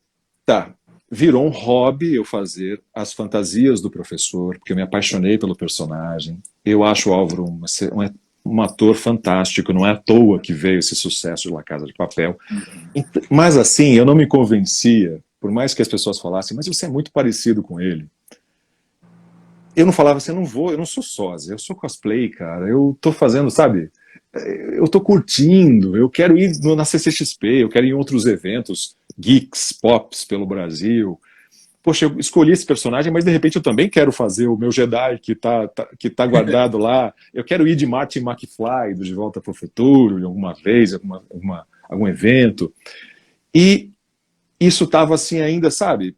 Virou um hobby eu fazer as fantasias do professor, porque eu me apaixonei pelo personagem. Eu acho o Álvaro um ator fantástico, não é à toa que veio esse sucesso de La Casa de Papel. Mas assim, eu não me convencia, por mais que as pessoas falassem, mas você é muito parecido com ele. Eu não falava assim, eu não sou sósia, eu sou cosplay, cara, eu tô fazendo, sabe, eu tô curtindo, eu quero ir na CCXP, eu quero ir em outros eventos, geeks, pops pelo Brasil. Poxa, eu escolhi esse personagem, mas de repente eu também quero fazer o meu Jedi que tá guardado lá, eu quero ir de Martin McFly, do De Volta para o Futuro, alguma vez, algum evento. E isso tava assim ainda, sabe,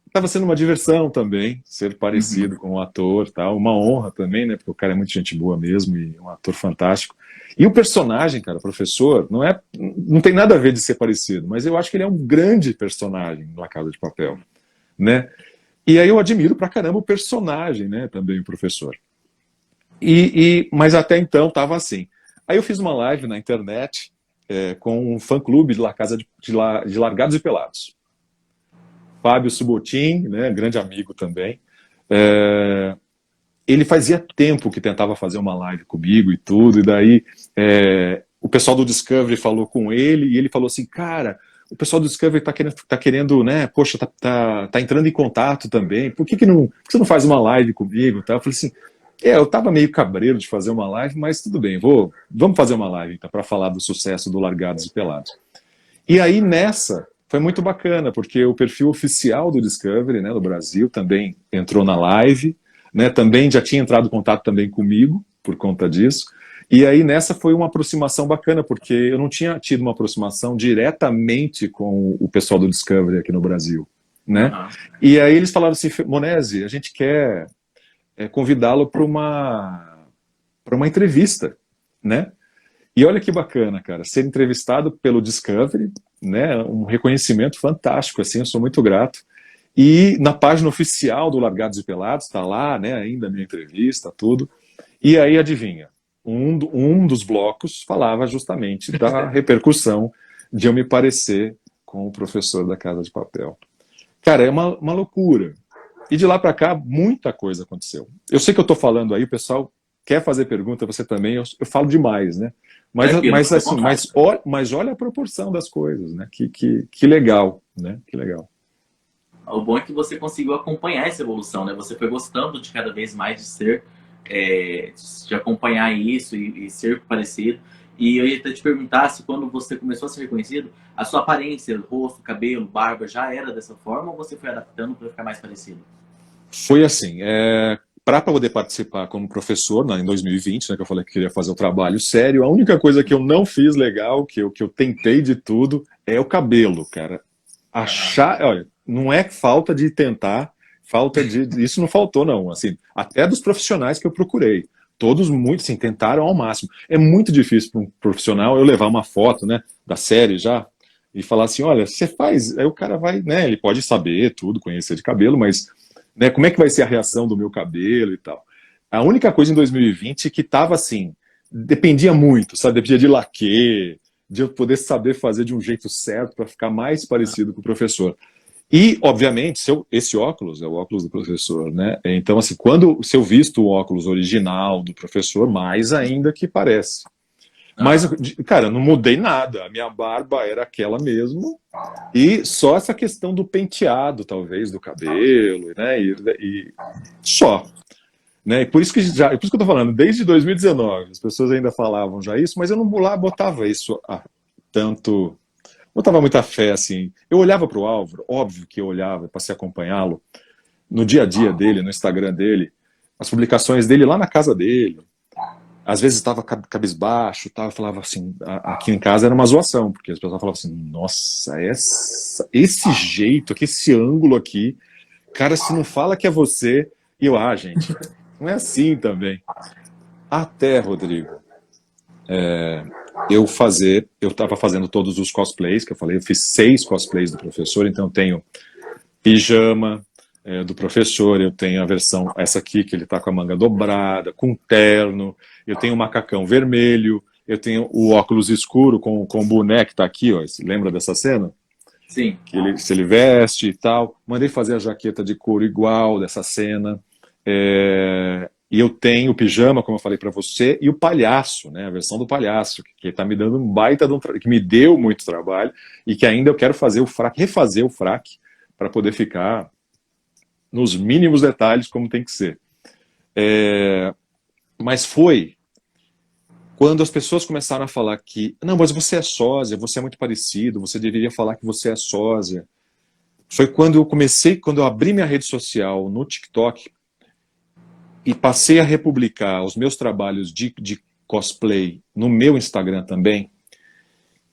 estava sendo uma diversão também, ser Uhum. parecido com um ator, tal, uma honra também, né? Porque o cara é muito gente boa mesmo e um ator fantástico. E o personagem, cara, o professor, não tem nada a ver de ser parecido, mas eu acho que ele é um grande personagem na Casa de Papel, né? E aí eu admiro pra caramba o personagem, né? Também o professor. Mas até então tava assim. Aí eu fiz uma live na internet com um fã-clube de La Casa de Largados e Pelados. Fábio Subotin, né, grande amigo também. É, ele fazia tempo que tentava fazer uma live comigo e tudo, e daí o pessoal do Discovery falou com ele, e ele falou assim, cara, o pessoal do Discovery tá querendo, né, poxa, tá entrando em contato também, por que você não faz uma live comigo? Tá? Eu falei assim, eu tava meio cabreiro de fazer uma live, mas tudo bem, vamos fazer uma live então, para falar do sucesso do Largados e Pelados. E aí nessa foi muito bacana, porque o perfil oficial do Discovery, né, do Brasil, também entrou na live, né, também já tinha entrado em contato também comigo por conta disso. E aí nessa foi uma aproximação bacana, porque eu não tinha tido uma aproximação diretamente com o pessoal do Discovery aqui no Brasil, né? Aham. E aí eles falaram assim, Monese, a gente quer convidá-lo para uma entrevista, né? E olha que bacana, cara, ser entrevistado pelo Discovery, né, um reconhecimento fantástico, assim, eu sou muito grato. E na página oficial do Largados e Pelados, está lá, né, ainda a minha entrevista, tudo. E aí, adivinha, um dos blocos falava justamente da repercussão de eu me parecer com o professor da Casa de Papel. Cara, é uma loucura. E de lá para cá, muita coisa aconteceu. Eu sei que eu estou falando aí, o pessoal quer fazer pergunta, você também, eu falo demais, né? Tranquilo, Mas fica à assim, vontade. mas olha a proporção das coisas, né? Que legal, né? Que legal. O bom é que você conseguiu acompanhar essa evolução, né? Você foi gostando de cada vez mais de ser, de acompanhar isso e ser parecido. E eu ia até te perguntar se quando você começou a ser reconhecido, a sua aparência, rosto, cabelo, barba já era dessa forma ou você foi adaptando para ficar mais parecido? Foi assim, para poder participar como professor, né, em 2020, né, que eu falei que queria fazer o trabalho sério, a única coisa que eu não fiz legal, que eu tentei de tudo, é o cabelo, cara. Aham. Olha, não é falta de tentar, isso não faltou não, assim, até dos profissionais que eu procurei, todos muito, assim, tentaram ao máximo. É muito difícil para um profissional eu levar uma foto, né, da série já e falar assim, olha, você faz, aí o cara vai, né, ele pode saber tudo, conhecer de cabelo, mas, né, como é que vai ser a reação do meu cabelo e tal. A única coisa em 2020 que tava assim, dependia muito, sabe, dependia de laque, de eu poder saber fazer de um jeito certo para ficar mais parecido com o professor. E, obviamente, esse óculos é o óculos do professor, né? Então, assim, se eu visto o óculos original do professor, mais ainda que parece. Mas, Aham. cara, eu não mudei nada. A minha barba era aquela mesmo. E só essa questão do penteado, talvez, do cabelo, né? E só. Né? E por isso que eu tô falando, desde 2019, as pessoas ainda falavam já isso, mas eu não lá botava isso tanto botava muita fé, assim. Eu olhava para o Álvaro, óbvio que eu olhava, passei a acompanhá-lo no dia a dia dele, no Instagram dele, as publicações dele lá na casa dele. Às vezes estava cabisbaixo, tava, falava assim, aqui em casa era uma zoação, porque as pessoas falavam assim, nossa, esse jeito aqui, esse ângulo aqui, cara, se não fala que é você, e eu, gente, não é assim também. Até, Rodrigo, eu estava fazendo todos os cosplays, que eu falei, eu fiz 6 cosplays do professor, então eu tenho pijama do professor, eu tenho a versão, essa aqui, que ele está com a manga dobrada, com terno, eu tenho o macacão vermelho, eu tenho o óculos escuro com o boné que está aqui, ó, lembra dessa cena? Sim. Se ele veste e tal. Mandei fazer a jaqueta de couro igual dessa cena. E eu tenho o pijama, como eu falei para você, e o palhaço, né? A versão do palhaço, que tá me dando um baita que me deu muito trabalho e que ainda eu quero fazer refazer o fraque para poder ficar nos mínimos detalhes como tem que ser. Mas foi quando as pessoas começaram a falar que não, mas você é sósia, você é muito parecido, você deveria falar que você é sósia. Foi quando eu abri minha rede social no TikTok e passei a republicar os meus trabalhos de cosplay no meu Instagram também,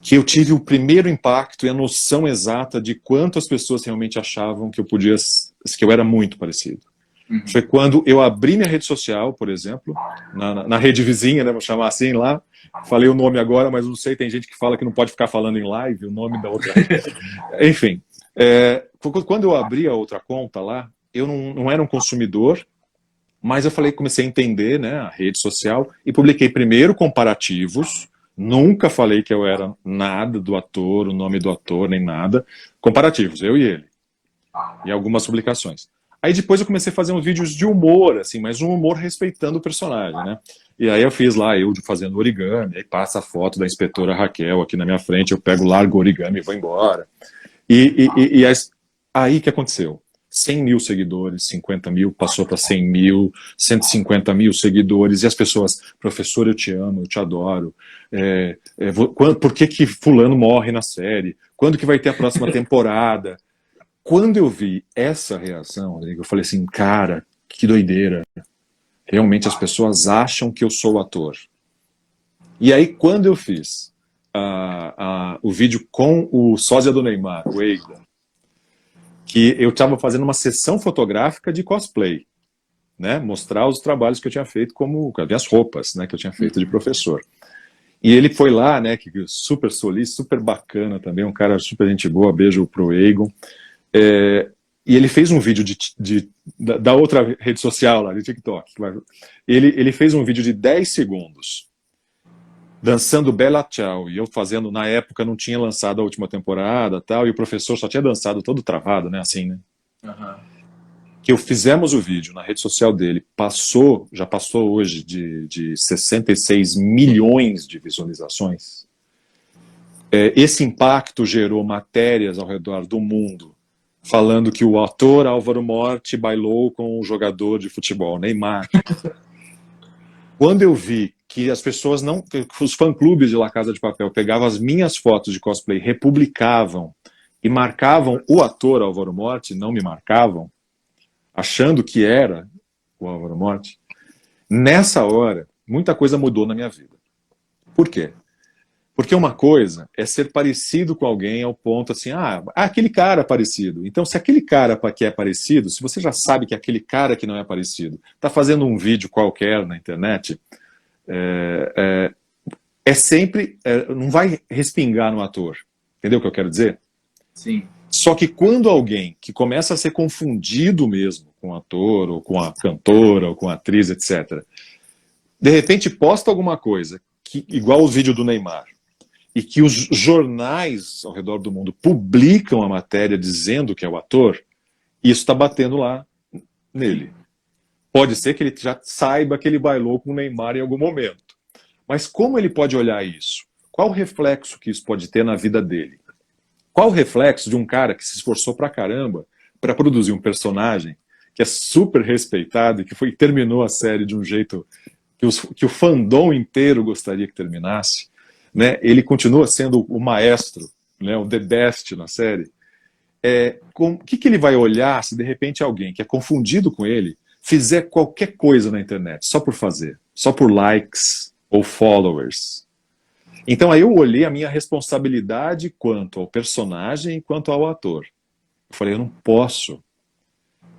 que eu tive o primeiro impacto e a noção exata de quanto as pessoas realmente achavam que eu era muito parecido. Foi quando eu abri minha rede social, por exemplo, na rede vizinha, né, vou chamar assim lá, falei o nome agora, mas não sei, tem gente que fala que não pode ficar falando em live o nome da outra rede. Enfim, quando eu abri a outra conta lá, eu não era um consumidor, mas eu comecei a entender, né, a rede social e publiquei primeiro comparativos. Nunca falei que eu era nada do ator, o nome do ator, nem nada. Comparativos, eu e ele. E algumas publicações. Aí depois eu comecei a fazer uns vídeos de humor, assim, mas um humor respeitando o personagem, né? E aí eu fiz lá, eu fazendo origami, aí passa a foto da inspetora Raquel aqui na minha frente, eu pego, largo o origami e vou embora. Aí que aconteceu? 100 mil seguidores, 50 mil, passou para 100 mil, 150 mil seguidores, e as pessoas, professor, eu te amo, eu te adoro, por que fulano morre na série? Quando que vai ter a próxima temporada? Quando eu vi essa reação, Rodrigo, eu falei assim, cara, que doideira. Realmente as pessoas acham que eu sou ator. E aí, quando eu fiz o vídeo com o sósia do Neymar, o Eida, que eu estava fazendo uma sessão fotográfica de cosplay, né? Mostrar os trabalhos que eu tinha feito com as minhas roupas, né? Que eu tinha feito de professor. E ele foi lá, né? Que super solícito, super bacana também, um cara super gente boa, beijo pro Egon. E ele fez um vídeo da outra rede social lá, de TikTok. Ele fez um vídeo de 10 segundos, dançando Bella Ciao, e eu fazendo, na época não tinha lançado a última temporada, tal, e o professor só tinha dançado todo travado, né, assim, né? Que fizemos o vídeo na rede social dele, já passou hoje de 66 milhões de visualizações. Esse impacto gerou matérias ao redor do mundo, falando que o ator Álvaro Morte bailou com o jogador de futebol, Neymar. Quando eu vi que as pessoas que os fã-clubes de La Casa de Papel pegavam as minhas fotos de cosplay, republicavam e marcavam o ator Álvaro Morte, não me marcavam, achando que era o Álvaro Morte, nessa hora, muita coisa mudou na minha vida. Por quê? Porque uma coisa é ser parecido com alguém ao ponto assim, aquele cara é parecido. Então, se aquele cara que é parecido, se você já sabe que aquele cara que não é parecido está fazendo um vídeo qualquer na internet, sempre, não vai respingar no ator. Entendeu o que eu quero dizer? Sim. Só que quando alguém que começa a ser confundido mesmo com o ator, ou com a cantora, ou com a atriz, etc., de repente posta alguma coisa, igual o vídeo do Neymar, e que os jornais ao redor do mundo publicam a matéria dizendo que é o ator, isso está batendo lá nele. Pode ser que ele já saiba que ele bailou com o Neymar em algum momento. Mas como ele pode olhar isso? Qual o reflexo que isso pode ter na vida dele? Qual o reflexo de um cara que se esforçou pra caramba para produzir um personagem que é super respeitado e que terminou a série de um jeito que o fandom inteiro gostaria que terminasse? Né? Ele continua sendo o maestro, né? O the best na série. O que ele vai olhar se de repente alguém que é confundido com ele fizer qualquer coisa na internet, só por fazer, só por likes ou followers? Então aí eu olhei a minha responsabilidade quanto ao personagem e quanto ao ator. Eu falei, eu não posso,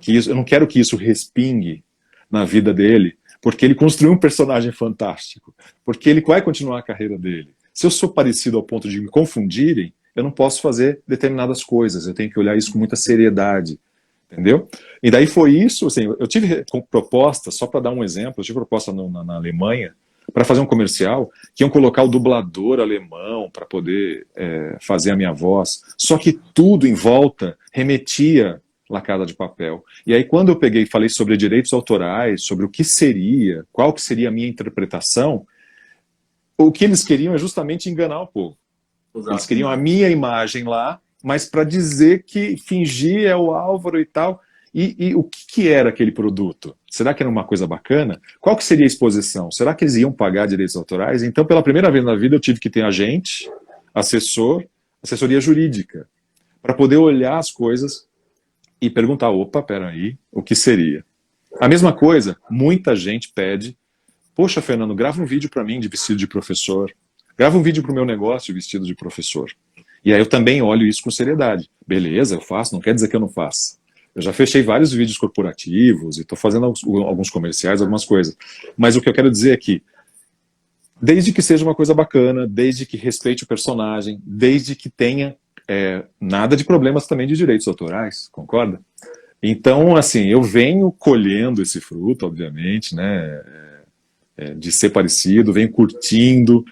eu não quero que isso respingue na vida dele, porque ele construiu um personagem fantástico, porque ele vai continuar a carreira dele. Se eu sou parecido ao ponto de me confundirem, eu não posso fazer determinadas coisas, eu tenho que olhar isso com muita seriedade, entendeu? E daí foi isso, assim, eu tive proposta, só para dar um exemplo, eu tive proposta na Alemanha, para fazer um comercial, que iam colocar o dublador alemão para poder fazer a minha voz, só que tudo em volta remetia La Casa de Papel. E aí quando eu peguei e falei sobre direitos autorais, sobre o que seria, qual que seria a minha interpretação, o que eles queriam é justamente enganar o povo. Exato. Eles queriam a minha imagem lá, mas para dizer que fingir é o Álvaro e tal. E o que era aquele produto? Será que era uma coisa bacana? Qual que seria a exposição? Será que eles iam pagar direitos autorais? Então, pela primeira vez na vida, eu tive que ter agente, assessoria jurídica, para poder olhar as coisas e perguntar, opa, peraí, o que seria? A mesma coisa, muita gente pede, poxa, Fernando, grava um vídeo para mim de vestido de professor. grava um vídeo para o meu negócio vestido de professor. E aí eu também olho isso com seriedade. Beleza, eu faço, não quer dizer que eu não faço. Eu já fechei vários vídeos corporativos e estou fazendo alguns comerciais, algumas coisas. Mas o que eu quero dizer é que, desde que seja uma coisa bacana, desde que respeite o personagem, desde que tenha nada de problemas também de direitos autorais, concorda? Então, assim, eu venho colhendo esse fruto, obviamente, né, de ser parecido, venho curtindo,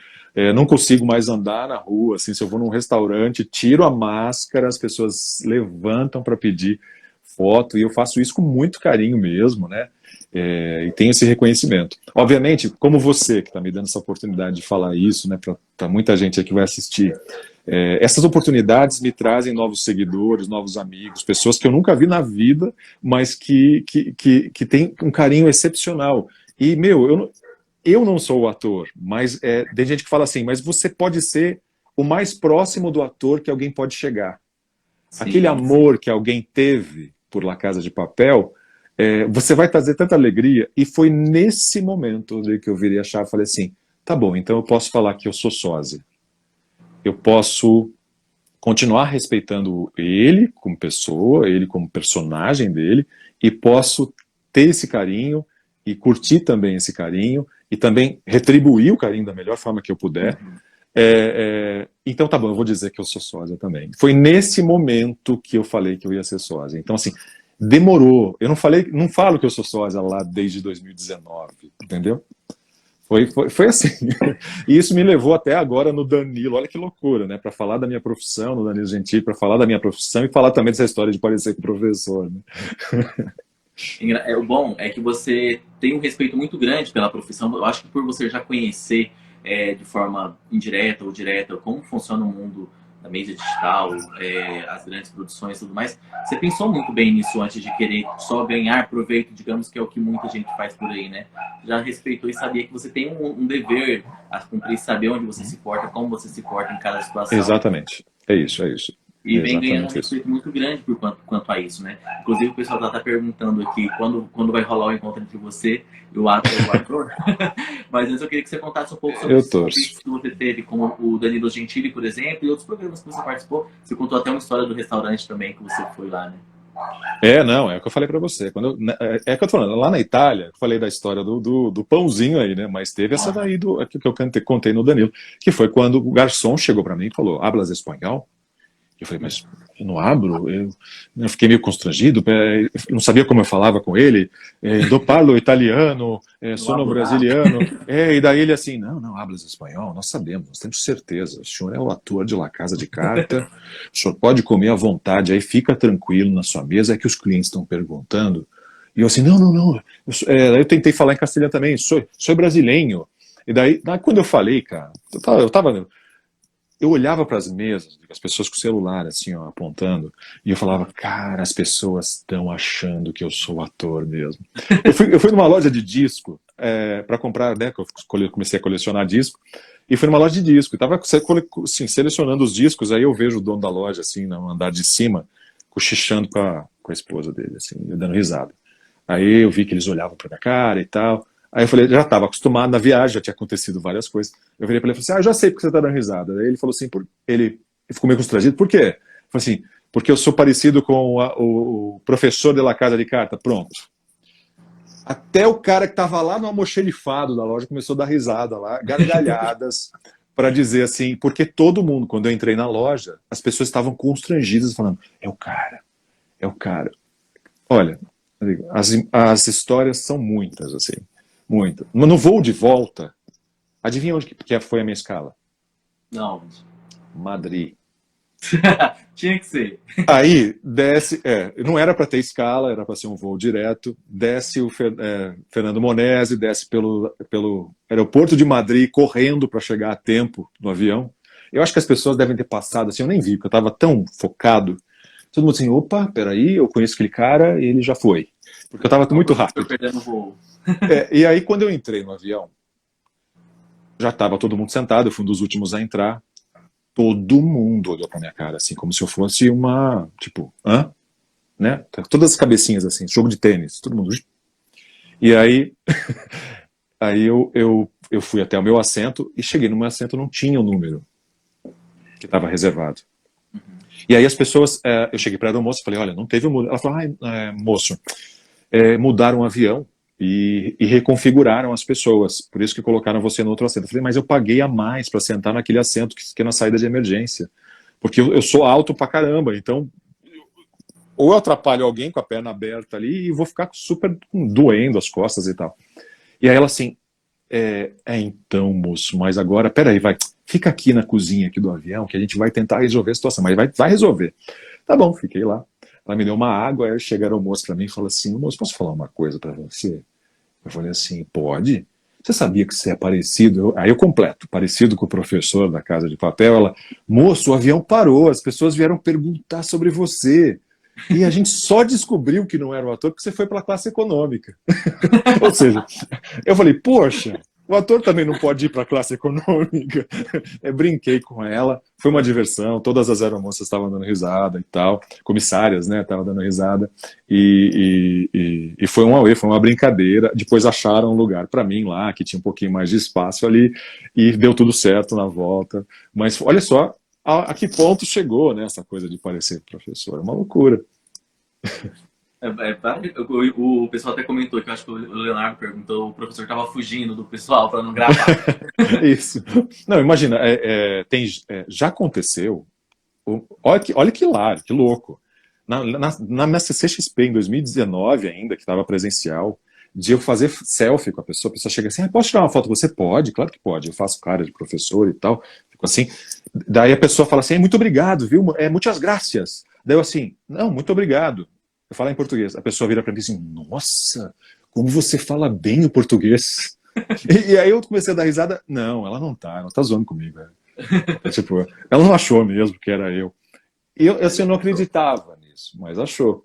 não consigo mais andar na rua, assim, se eu vou num restaurante, tiro a máscara, as pessoas levantam para pedir foto, e eu faço isso com muito carinho mesmo, né, e tenho esse reconhecimento. Obviamente, como você, que está me dando essa oportunidade de falar isso, né, para muita gente aí que vai assistir, essas oportunidades me trazem novos seguidores, novos amigos, pessoas que eu nunca vi na vida, mas que têm um carinho excepcional. E, meu, eu não sou o ator, mas tem gente que fala assim, mas você pode ser o mais próximo do ator que alguém pode chegar. Aquele Sim, amor que alguém teve por La Casa de Papel, você vai trazer tanta alegria. E foi nesse momento que eu virei a chave e falei assim, tá bom, então eu posso falar que eu sou sósia. Eu posso continuar respeitando ele como pessoa, ele como personagem dele, e posso ter esse carinho e curtir também esse carinho e também retribuir o carinho da melhor forma que eu puder. Então tá bom, eu vou dizer que eu sou sósia também. Foi nesse momento que eu falei que eu ia ser sósia. Então assim, demorou. Eu não falo que eu sou sósia lá desde 2019, entendeu? Foi assim. E isso me levou até agora no Danilo. Olha que loucura, né? Para falar da minha profissão, no Danilo Gentili, para falar da minha profissão e falar também dessa história de parecer com o professor. Né? O bom é que você tem um respeito muito grande pela profissão. Eu acho que por você já conhecer de forma indireta ou direta como funciona o mundo da mídia digital, as grandes produções e tudo mais, você pensou muito bem nisso antes de querer só ganhar proveito, digamos que é o que muita gente faz por aí, né? Já respeitou e sabia que você tem um dever a cumprir, saber onde você se porta, como você se porta em cada situação. Exatamente. É isso, é isso. E vem ganhando um Exatamente isso. respeito muito grande quanto a isso, né? Inclusive o pessoal tá perguntando aqui quando vai rolar o encontro entre você e o ator. Mas antes eu queria que você contasse um pouco sobre os convites que você teve com o Danilo Gentili, por exemplo, e outros programas que você participou. Você contou até uma história do restaurante também que você foi lá, né? Não, é o que eu falei para você. É o que eu tô falando, lá na Itália, eu falei da história do pãozinho aí, né? Mas teve essa daí que eu contei no Danilo, que foi quando o garçom chegou para mim e falou: "Hablas espanhol?" Eu falei, mas eu não abro? Eu fiquei meio constrangido, eu não sabia como eu falava com ele. Do parlo italiano, sono brasiliano. E daí ele assim, não, hablas espanhol, nós sabemos, nós temos certeza. O senhor é o ator de La Casa de Carta, o senhor pode comer à vontade, aí fica tranquilo na sua mesa, é que os clientes estão perguntando. E eu assim, não. Eu tentei falar em castelhano também, sou brasileiro. E daí, quando eu falei, cara, eu olhava para as mesas, as pessoas com o celular assim, ó, apontando, e eu falava, cara, as pessoas estão achando que eu sou ator mesmo. Eu fui numa loja de disco para comprar, né, que eu comecei a colecionar disco, e fui numa loja de disco, e estava assim, selecionando os discos, aí eu vejo o dono da loja, assim, no andar de cima, cochichando com a esposa dele, assim, dando risada. Aí eu vi que eles olhavam para minha cara e tal. Aí eu falei, já estava acostumado na viagem, já tinha acontecido várias coisas. Eu virei para ele e falei assim, eu já sei porque você está dando risada. Aí ele falou assim, ele ficou meio constrangido, por quê? Eu falei assim, porque eu sou parecido com o professor de La Casa de Carta. Pronto. Até o cara que estava lá no almoxerifado da loja começou a dar risada lá, gargalhadas, para dizer assim, porque todo mundo, quando eu entrei na loja, as pessoas estavam constrangidas, falando, é o cara. Olha, as histórias são muitas, assim. Muito. Mas no voo de volta, adivinha onde que foi a minha escala? Não. Madrid. Tinha que ser. Aí desce, não era para ter escala, era para ser um voo direto. Desce o Fernando Monesi, desce pelo aeroporto de Madrid, correndo para chegar a tempo no avião. Eu acho que as pessoas devem ter passado assim, eu nem vi, porque eu estava tão focado. Todo mundo assim, opa, peraí, eu conheço aquele cara e ele já foi. Porque eu estava muito rápido. Perdendo o voo. E aí, quando eu entrei no avião, já estava todo mundo sentado, eu fui um dos últimos a entrar. Todo mundo olhou pra minha cara, assim, como se eu fosse uma, tipo, hã? Né? Todas as cabecinhas, assim, jogo de tênis, todo mundo. E aí, aí eu eu fui até o meu assento e cheguei no meu assento, não tinha o número que estava reservado. E aí as pessoas, eu cheguei para a moça e falei, olha, não teve o número. Ela falou, moço, mudaram o avião e reconfiguraram as pessoas, por isso que colocaram você no outro assento. Eu falei, mas eu paguei a mais para sentar naquele assento que é na saída de emergência, porque eu sou alto pra caramba, então ou eu atrapalho alguém com a perna aberta ali e vou ficar super doendo as costas e tal. E aí ela assim, então, moço, mas agora, peraí, fica aqui na cozinha aqui do avião que a gente vai tentar resolver a situação, mas vai resolver. Tá bom, fiquei lá. Ela me deu uma água, aí chegaram o moço pra mim e falou assim, moço, posso falar uma coisa pra você? Eu falei assim, pode? Você sabia que você é parecido? Aí eu completo, parecido com o professor da Casa de Papel. Ela, moço, o avião parou, as pessoas vieram perguntar sobre você. E a gente só descobriu que não era o ator porque você foi para a classe econômica. Ou seja, eu falei, poxa, o ator também não pode ir para a classe econômica. Eu brinquei com ela, foi uma diversão, todas as aeromoças estavam dando risada e tal, comissárias, né, estavam dando risada, e foi um auê, foi uma brincadeira. Depois acharam um lugar para mim lá, que tinha um pouquinho mais de espaço ali, e deu tudo certo na volta. Mas olha só, a que ponto chegou, né, essa coisa de parecer professor, é uma loucura. O pessoal até comentou que eu acho que o Leonardo perguntou, o professor estava fugindo do pessoal para não gravar. Isso. Não, imagina, já aconteceu, olha que hilário, que louco. Na minha CCXP em 2019 ainda, que estava presencial, de eu fazer selfie com a pessoa chega assim, posso tirar uma foto? Você pode? Claro que pode, eu faço cara de professor e tal, fico assim. Daí a pessoa fala assim, muito obrigado, viu? Muitas gracias. Daí eu assim, não, muito obrigado. Eu falo em português. A pessoa vira pra mim assim, nossa, como você fala bem o português. E aí eu comecei a dar risada. Não, ela ela tá zoando comigo. Tipo, ela não achou mesmo que era eu. E eu, assim, eu não acreditava nisso, mas achou.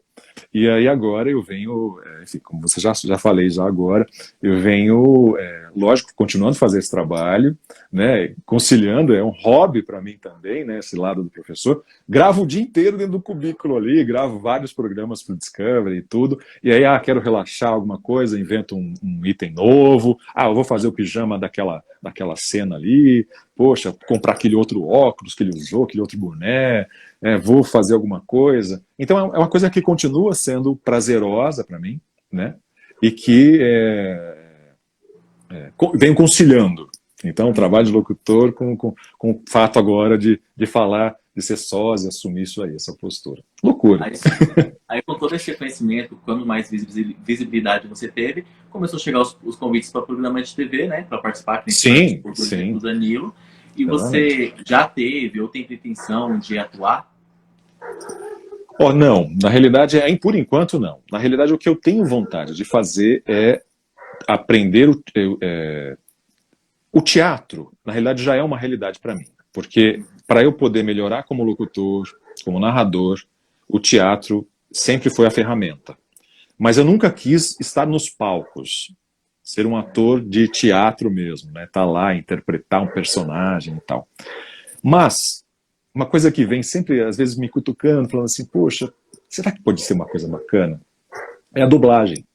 E aí agora eu venho, enfim, como você já falei já agora, eu venho, lógico, continuando a fazer esse trabalho, né, conciliando, é um hobby para mim também, né, esse lado do professor. Gravo o dia inteiro dentro do cubículo ali, gravo vários programas para o Discovery e tudo, e aí, quero relaxar alguma coisa, invento um item novo, eu vou fazer o pijama daquela cena ali, poxa, comprar aquele outro óculos que ele usou, aquele outro boné, vou fazer alguma coisa. Então é uma coisa que continua sendo prazerosa para mim, né? E que venho conciliando. Então, o trabalho de locutor com o fato agora de falar, de ser sósia, assumir isso aí, essa postura. Loucura. Aí com todo esse conhecimento, quando mais visibilidade você teve, começou a chegar os convites para programa de TV, né? Para participar, sim, do Danilo. E você já teve ou tem pretensão de atuar? Não, na realidade, por enquanto não. Na realidade, o que eu tenho vontade de fazer é aprender o teatro. Na realidade, já é uma realidade para mim. Porque para eu poder melhorar como locutor, como narrador, o teatro sempre foi a ferramenta. Mas eu nunca quis estar nos palcos, ser um ator de teatro mesmo, né? Tá lá, interpretar um personagem e tal. Mas uma coisa que vem sempre, às vezes, me cutucando, falando assim, poxa, será que pode ser uma coisa bacana? É a dublagem.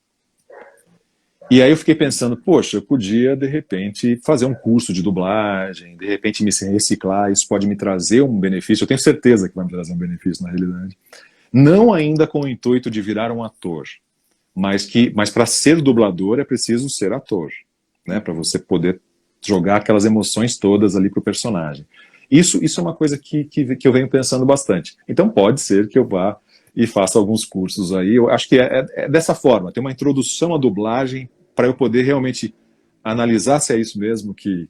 E aí eu fiquei pensando, poxa, eu podia, de repente, fazer um curso de dublagem, de repente me reciclar, isso pode me trazer um benefício, eu tenho certeza que vai me trazer um benefício, na realidade. Não ainda com o intuito de virar um ator, mas para ser dublador é preciso ser ator, né? Para você poder jogar aquelas emoções todas ali pro personagem. Isso é uma coisa que eu venho pensando bastante. Então pode ser que eu vá e faça alguns cursos aí. Eu acho que é dessa forma, tem uma introdução à dublagem para eu poder realmente analisar se é isso mesmo que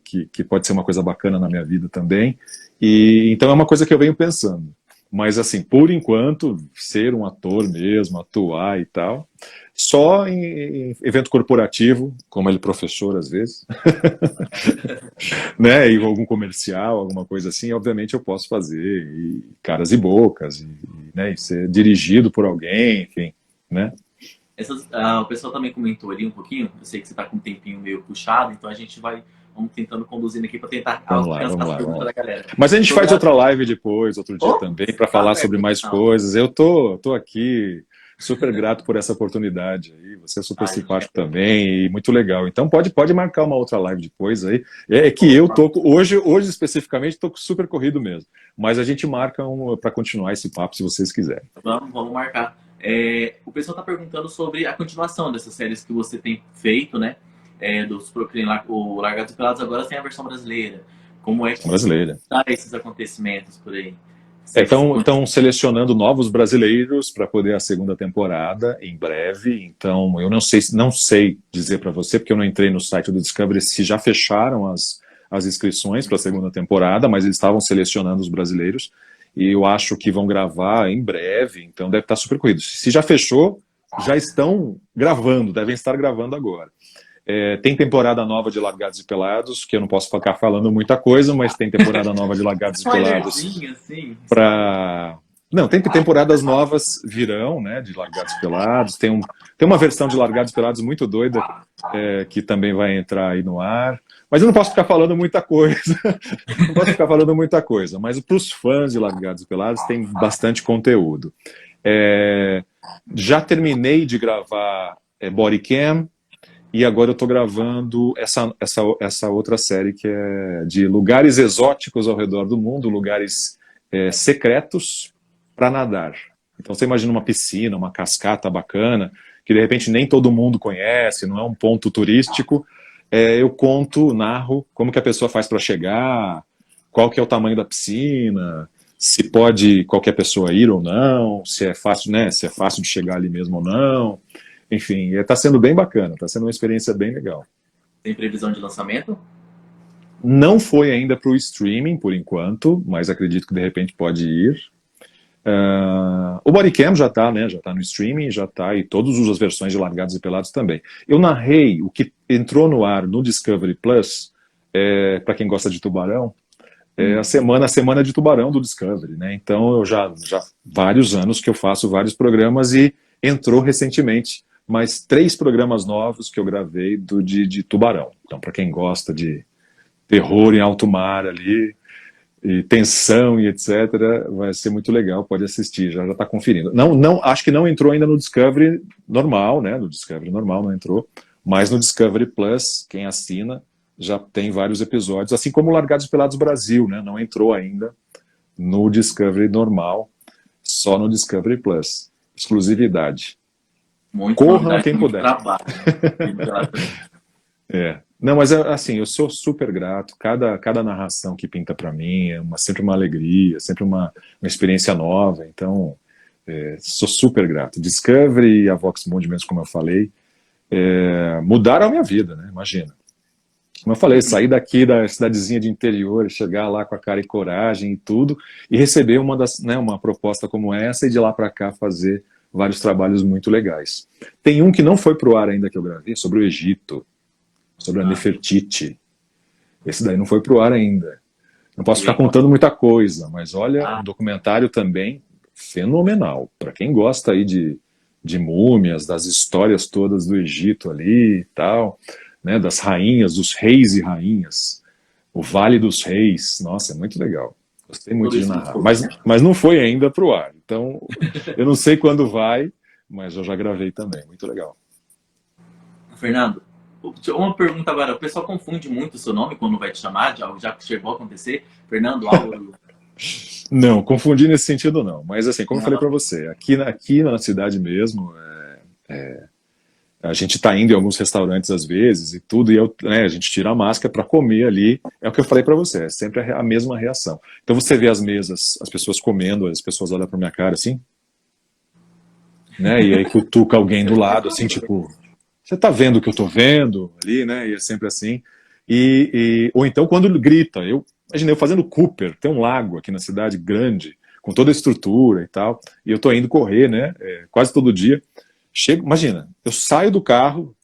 pode ser uma coisa bacana na minha vida também. E então é uma coisa que eu venho pensando. Mas assim, por enquanto, ser um ator mesmo, atuar e tal, só em evento corporativo, como ele professor às vezes, né, e algum comercial, alguma coisa assim, obviamente eu posso fazer, e caras e bocas, né, e ser dirigido por alguém, enfim, né. O pessoal também comentou ali um pouquinho, eu sei que você está com um tempinho meio puxado, então vamos tentando conduzir aqui para tentar alcançar as perguntas da galera. Mas a gente faz outra live depois, outro dia também, para falar sobre mais coisas. Eu tô aqui super grato por essa oportunidade aí. Você é super A gente simpático também e muito legal. Então pode marcar uma outra live depois aí. É que eu tô hoje especificamente tô super corrido mesmo. Mas a gente marca para continuar esse papo se vocês quiserem. vamos marcar. O pessoal está perguntando sobre a continuação dessas séries que você tem feito, né? Dos Procurem lá, o Largados e Pelados agora tem a versão brasileira. Como é que Brasileira. tá esses acontecimentos por aí? Estão selecionando novos brasileiros para poder a segunda temporada em breve. Então, eu não sei dizer para você, porque eu não entrei no site do Discovery se já fecharam as inscrições para a segunda temporada, mas eles estavam selecionando os brasileiros e eu acho que vão gravar em breve. Então, deve estar super corrido. Se já fechou, já estão gravando, devem estar gravando agora. Tem temporada nova de Largados e Pelados, que eu não posso ficar falando muita coisa, mas tem temporada nova de Largados e Pelados assim. para... Não, tem temporadas novas virão, né, de Largados e Pelados. Tem uma versão de Largados e Pelados muito doida, que também vai entrar aí no ar. Mas eu não posso ficar falando muita coisa. Não posso ficar falando muita coisa. Mas para os fãs de Largados e Pelados tem bastante conteúdo. Já terminei de gravar Body Cam, e agora eu estou gravando essa outra série que é de lugares exóticos ao redor do mundo, lugares secretos para nadar. Então você imagina uma piscina, uma cascata bacana, que de repente nem todo mundo conhece, não é um ponto turístico. Eu narro como que a pessoa faz para chegar, qual que é o tamanho da piscina, se pode qualquer pessoa ir ou não, se é fácil, né, se é fácil de chegar ali mesmo ou não. Enfim, está sendo bem bacana, está sendo uma experiência bem legal. Tem previsão de lançamento? Não foi ainda para o streaming, por enquanto, mas acredito que de repente pode ir. O Bodycam já está, né? Já está no streaming, já está, e todas as versões de Largados e Pelados também. Eu narrei o que entrou no ar no Discovery Plus, para quem gosta de tubarão, a semana de tubarão do Discovery, né? Então eu já vários anos que eu faço vários programas e entrou recentemente mais 3 programas novos que eu gravei de tubarão. Então, para quem gosta de terror em alto mar ali, e tensão e etc., vai ser muito legal, pode assistir, já está conferindo. Acho que não entrou ainda no Discovery normal, né? No Discovery normal não entrou, mas no Discovery Plus, quem assina, já tem vários episódios, assim como Largados e Pelados Brasil, né? Não entrou ainda no Discovery normal, só no Discovery Plus. Exclusividade. Corram quem puder. Não, mas assim, eu sou super grato. Cada narração que pinta para mim é sempre uma alegria, sempre uma experiência nova. Então, sou super grato. Discovery e a Vox Mundi, mesmo como eu falei, mudaram a minha vida, né? Imagina. Como eu falei, sair daqui da cidadezinha de interior, chegar lá com a cara e coragem e tudo, e receber uma proposta como essa e de lá para cá fazer vários trabalhos muito legais. Tem um que não foi pro ar ainda que eu gravei, sobre o Egito, sobre a Nefertiti. Esse daí não foi pro ar ainda. Não posso ficar contando muita coisa, mas olha, um documentário também fenomenal. Para quem gosta aí de múmias, das histórias todas do Egito ali e tal, né, das rainhas, dos reis e rainhas, o Vale dos Reis, nossa, é muito legal. Gostei muito de narrar, mas não foi ainda pro ar. Então, eu não sei quando vai, mas eu já gravei também. Muito legal. Fernando, uma pergunta agora. O pessoal confunde muito o seu nome quando vai te chamar, já chegou a acontecer? Fernando Álvaro? Não, confundir nesse sentido não. Mas assim, como eu falei para você, aqui na cidade mesmo, a gente está indo em alguns restaurantes às vezes e tudo, e a gente tira a máscara para comer ali. É o que eu falei para você, é sempre a mesma reação. Então você vê as mesas, as pessoas comendo, as pessoas olham para minha cara assim, né? E aí cutuca alguém do lado, assim, tipo, você tá vendo o que eu tô vendo ali, né? E é sempre assim. Ou então quando grita, imaginei eu fazendo Cooper, tem um lago aqui na cidade grande, com toda a estrutura e tal, e eu tô indo correr, né? Quase todo dia. Chego, imagina, eu saio do carro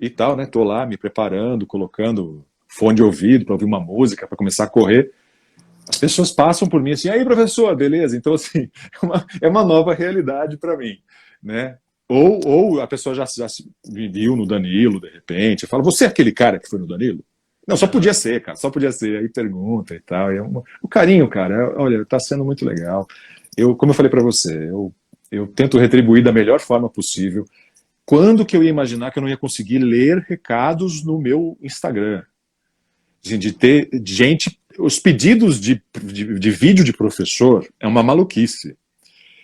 e tal, né? Tô lá me preparando, colocando fone de ouvido para ouvir uma música, para começar a correr. As pessoas passam por mim assim, aí professor, beleza? Então assim, é uma nova realidade para mim, né? Ou a pessoa já me viu no Danilo, de repente, fala, você é aquele cara que foi no Danilo? Não, só podia ser, cara, só podia ser. Aí pergunta e tal. O carinho, cara, olha, tá sendo muito legal. Como eu falei para você, Eu tento retribuir da melhor forma possível. Quando que eu ia imaginar que eu não ia conseguir ler recados no meu Instagram? Assim, de ter gente... Os pedidos de vídeo de professor é uma maluquice.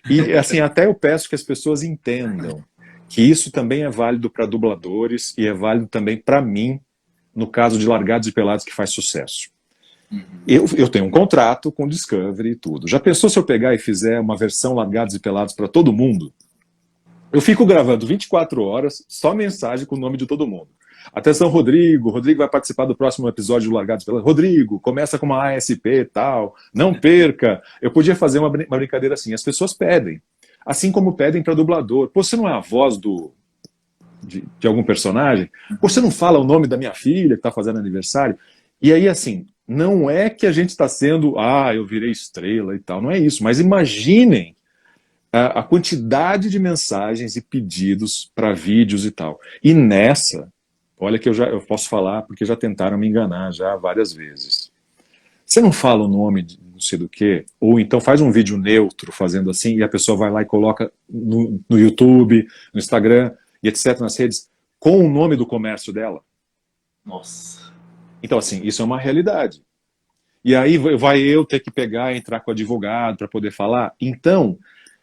E, assim, até eu peço que as pessoas entendam que isso também é válido para dubladores e é válido também para mim, no caso de Largados e Pelados, que faz sucesso. Eu tenho um contrato com Discovery e tudo. Já pensou se eu pegar e fizer uma versão Largados e Pelados para todo mundo? Eu fico gravando 24 horas, só mensagem com o nome de todo mundo. Atenção, Rodrigo. Rodrigo vai participar do próximo episódio do Largados e Pelados. Rodrigo, começa com uma ASP e tal. Não perca. Eu podia fazer uma brincadeira assim. As pessoas pedem. Assim como pedem para dublador. Pô, você não é a voz de algum personagem? Pô, você não fala o nome da minha filha que está fazendo aniversário? E aí, assim, não é que a gente está sendo, eu virei estrela e tal. Não é isso. Mas imaginem a quantidade de mensagens e pedidos para vídeos e tal. E nessa, olha que eu posso falar porque já tentaram me enganar já várias vezes. Você não fala o nome de não sei do que, ou então faz um vídeo neutro fazendo assim e a pessoa vai lá e coloca no YouTube, no Instagram e etc. nas redes com o nome do comércio dela. Nossa. Então assim, isso é uma realidade. E aí vai eu ter que pegar e entrar com o advogado para poder falar. Então,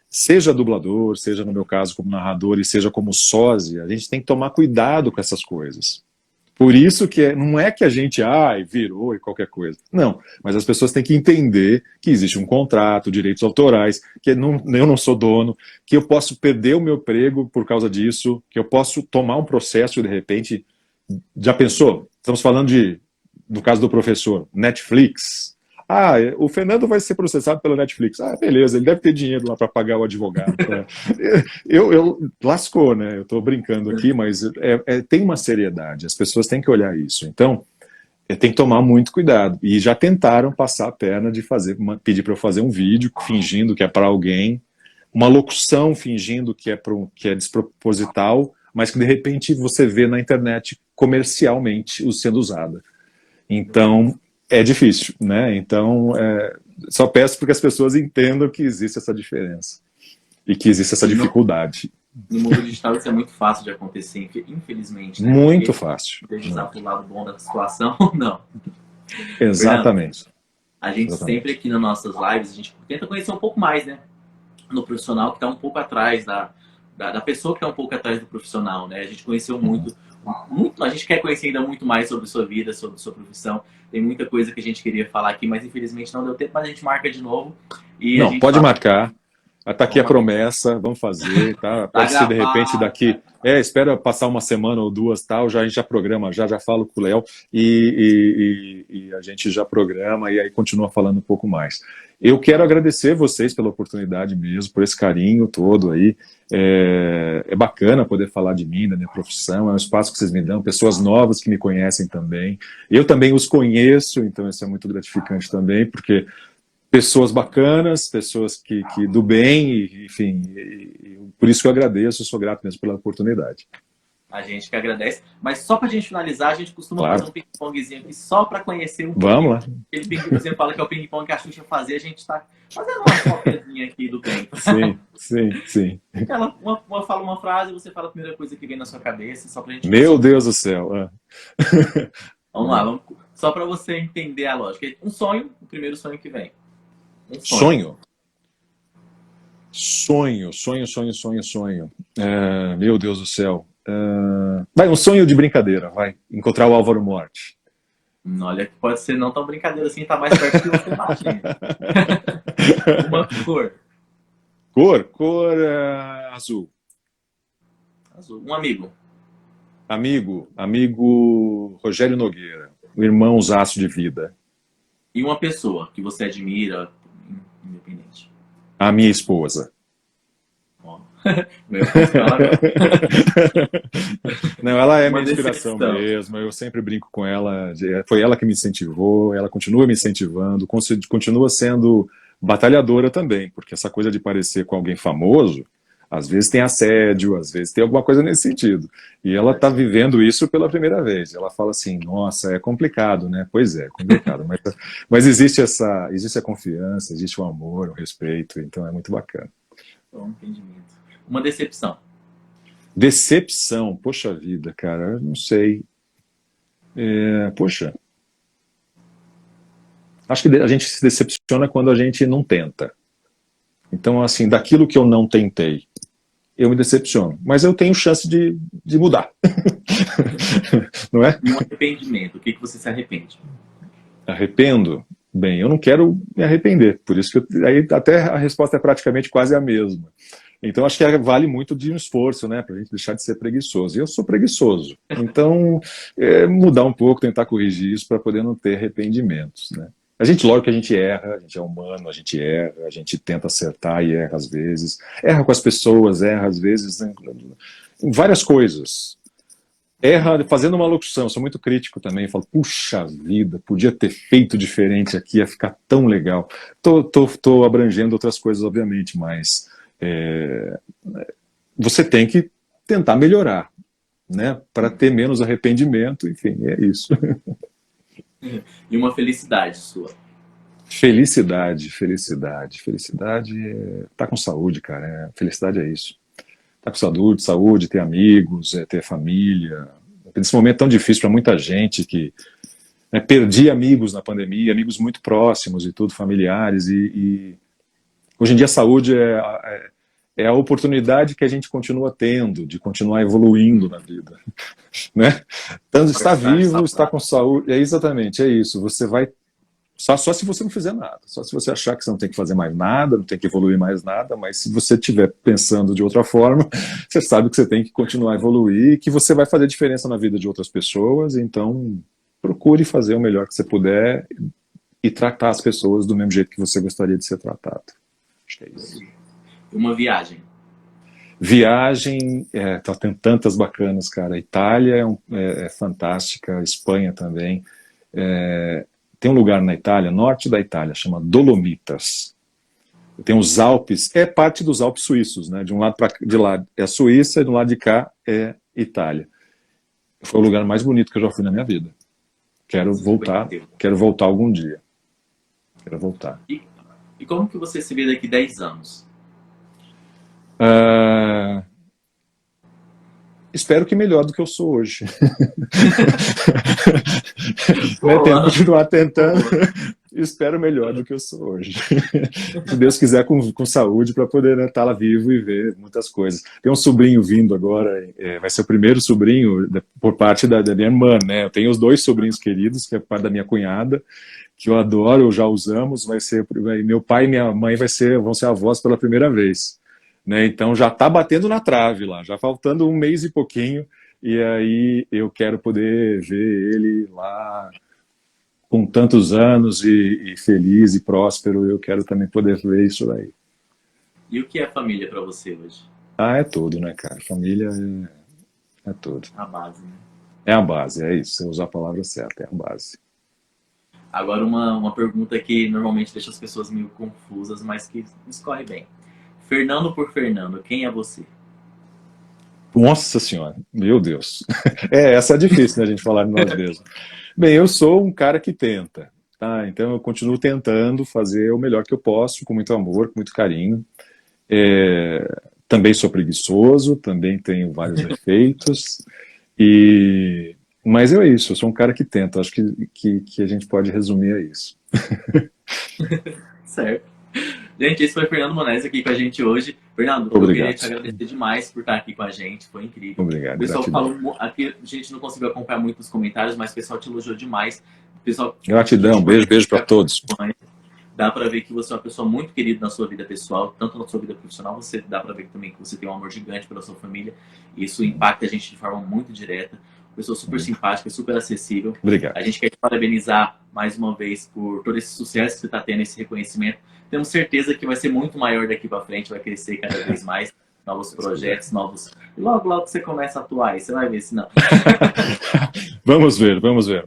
seja dublador, seja no meu caso como narrador e seja como sósia, a gente tem que tomar cuidado com essas coisas. Por isso que não é que a gente virou e qualquer coisa. Não, mas as pessoas têm que entender que existe um contrato, direitos autorais, que eu não sou dono, que eu posso perder o meu emprego por causa disso, que eu posso tomar um processo e de repente... Já pensou? Estamos falando no caso do professor, Netflix. O Fernando vai ser processado pela Netflix. Beleza, ele deve ter dinheiro lá para pagar o advogado. Lascou, né? Eu estou brincando aqui, mas tem uma seriedade. As pessoas têm que olhar isso. Então, tem que tomar muito cuidado. E já tentaram passar a perna de pedir para eu fazer um vídeo fingindo que é para alguém, uma locução fingindo que é desproposital, mas que de repente você vê na internet comercialmente sendo usada. Então, é difícil, né? Então, só peço para que as pessoas entendam que existe essa diferença e que existe essa dificuldade. No mundo digital isso é muito fácil de acontecer, infelizmente. Né? Muito fácil. Utilizar para o lado bom da situação, não. Exatamente. Fernando, a gente sempre aqui nas nossas lives, a gente tenta conhecer um pouco mais, né? No profissional que está um pouco atrás da pessoa que está um pouco atrás do profissional, né? A gente conheceu muito, a gente quer conhecer ainda muito mais sobre sua vida, sobre sua profissão. Tem muita coisa que a gente queria falar aqui, mas infelizmente não deu tempo, mas a gente marca de novo. E não, pode marcar. Está aqui a promessa, vamos fazer, tá? Pode ser de repente daqui. Espera passar uma semana ou duas, tal, a gente já programa, já falo com o Léo e a gente já programa e aí continua falando um pouco mais. Eu quero agradecer vocês pela oportunidade mesmo, por esse carinho todo aí. É bacana poder falar de mim, da minha profissão, é um espaço que vocês me dão, pessoas novas que me conhecem também. Eu também os conheço, então isso é muito gratificante também, porque pessoas bacanas, pessoas que do bem, enfim, por isso que eu agradeço, eu sou grato mesmo pela oportunidade. A gente que agradece, mas só pra gente finalizar, a gente costuma fazer um ping-pongzinho aqui só pra conhecer um pouco. Vamos lá. Aquele ping-pong que você fala que é o ping-pong que a Xuxa fazia, a gente tá fazendo uma copiazinha aqui do bem. Sim. Fala uma frase, você fala a primeira coisa que vem na sua cabeça, só pra gente... Meu Deus do céu. Vamos lá, só pra você entender a lógica. Um sonho, o primeiro sonho que vem. Sonho. Meu Deus do céu. Vai, um sonho de brincadeira, vai. Encontrar o Álvaro Morte. Olha, que pode ser não tão brincadeira assim, tá mais perto que você imagina. Uma cor. Cor azul. Azul. Um amigo. Amigo Rogério Nogueira. O irmãozaço de vida. E uma pessoa que você admira, independente. A minha esposa. Não, ela é minha inspiração mesmo. Eu sempre brinco com ela. Foi ela que me incentivou, ela continua me incentivando, continua sendo batalhadora também, porque essa coisa de parecer com alguém famoso, às vezes tem assédio, às vezes tem alguma coisa nesse sentido. E ela está vivendo isso pela primeira vez. Ela fala assim, nossa, é complicado, né? Pois é complicado. Mas existe a confiança, existe o amor, o respeito, então é muito bacana. Bom entendimento. Uma decepção. Decepção, poxa vida, cara, eu não sei. Poxa, acho que a gente se decepciona quando a gente não tenta. Então, assim, daquilo que eu não tentei, eu me decepciono. Mas eu tenho chance de mudar. Não é? E um arrependimento. O que você se arrepende? Arrependo? Bem, eu não quero me arrepender. Por isso que aí até a resposta é praticamente quase a mesma. Então, acho que vale muito de um esforço, né? Para a gente deixar de ser preguiçoso. E eu sou preguiçoso. Então, mudar um pouco, tentar corrigir isso para poder não ter arrependimentos, né? Lógico que a gente erra, a gente é humano, a gente erra, a gente tenta acertar e erra às vezes. Erra com as pessoas, erra às vezes em várias coisas. Erra fazendo uma locução, sou muito crítico também, falo, puxa vida, podia ter feito diferente aqui, ia ficar tão legal. Tô abrangendo outras coisas, obviamente, mas você tem que tentar melhorar, né, para ter menos arrependimento, enfim, é isso. E uma felicidade sua? Felicidade é tá com saúde, cara, felicidade é isso. Tá com saúde, ter amigos, ter família. Nesse momento tão difícil para muita gente que perdi amigos na pandemia, amigos muito próximos e tudo, familiares, e hoje em dia a saúde é a oportunidade que a gente continua tendo, de continuar evoluindo na vida, né? Então, estar vivo, estar com saúde, exatamente, é isso, você vai, só se você não fizer nada, só se você achar que você não tem que fazer mais nada, não tem que evoluir mais nada, mas se você estiver pensando de outra forma, você sabe que você tem que continuar a evoluir, que você vai fazer diferença na vida de outras pessoas, então procure fazer o melhor que você puder e tratar as pessoas do mesmo jeito que você gostaria de ser tratado. Acho que é isso. Uma viagem. Viagem, tem tantas bacanas, cara. A Itália é fantástica, a Espanha também. Tem um lugar na Itália, norte da Itália, chama Dolomitas. Tem os Alpes, é parte dos Alpes suíços, né? De um lado de lá é a Suíça e do lado de cá é Itália. Foi o lugar mais bonito que eu já fui na minha vida. Quero voltar algum dia. Quero voltar. E como que você se vê daqui 10 anos? Espero que melhor do que eu sou hoje. Tenho que continuar tentando. Espero melhor do que eu sou hoje. Se Deus quiser, com saúde, para poder estar lá vivo e ver muitas coisas. Tem um sobrinho vindo agora, vai ser o primeiro sobrinho por parte da minha irmã, né? Eu tenho os 2 sobrinhos queridos, que é parte da minha cunhada, que eu adoro, já usamos. Meu pai e minha mãe vão ser avós pela primeira vez. Né, então já está batendo na trave lá, já faltando um mês e pouquinho, e aí eu quero poder ver ele lá com tantos anos e feliz e próspero, eu quero também poder ver isso aí. E o que é família para você hoje? É tudo, né, cara? Família é tudo. A base, né? É a base, é isso, você usar a palavra certa, é a base. Agora uma pergunta que normalmente deixa as pessoas meio confusas, mas que escorre bem. Fernando por Fernando, quem é você? Nossa senhora, meu Deus. Essa é difícil, né, a gente falar de nós mesmos. Bem, eu sou um cara que tenta, tá? Então eu continuo tentando fazer o melhor que eu posso, com muito amor, com muito carinho. Também sou preguiçoso, também tenho vários defeitos, mas é isso, eu sou um cara que tenta, acho que a gente pode resumir a isso. Certo. Gente, esse foi o Fernando Monese aqui com a gente hoje. Fernando, eu queria te agradecer demais por estar aqui com a gente, foi incrível. Obrigado. O pessoal falou, aqui a gente não conseguiu acompanhar muito os comentários, mas o pessoal te elogiou demais. Gratidão, beijo para todos. Dá para ver que você é uma pessoa muito querida na sua vida pessoal, tanto na sua vida profissional, dá para ver também que você tem um amor gigante pela sua família, e isso impacta a gente de forma muito direta. Pessoa super simpática, super acessível. Obrigado. A gente quer te parabenizar mais uma vez por todo esse sucesso que você está tendo, esse reconhecimento. Temos certeza que vai ser muito maior daqui para frente, vai crescer cada vez mais, novos projetos, novos... E logo você começa a atuar aí, você vai ver se não. Vamos ver. Vamos ver.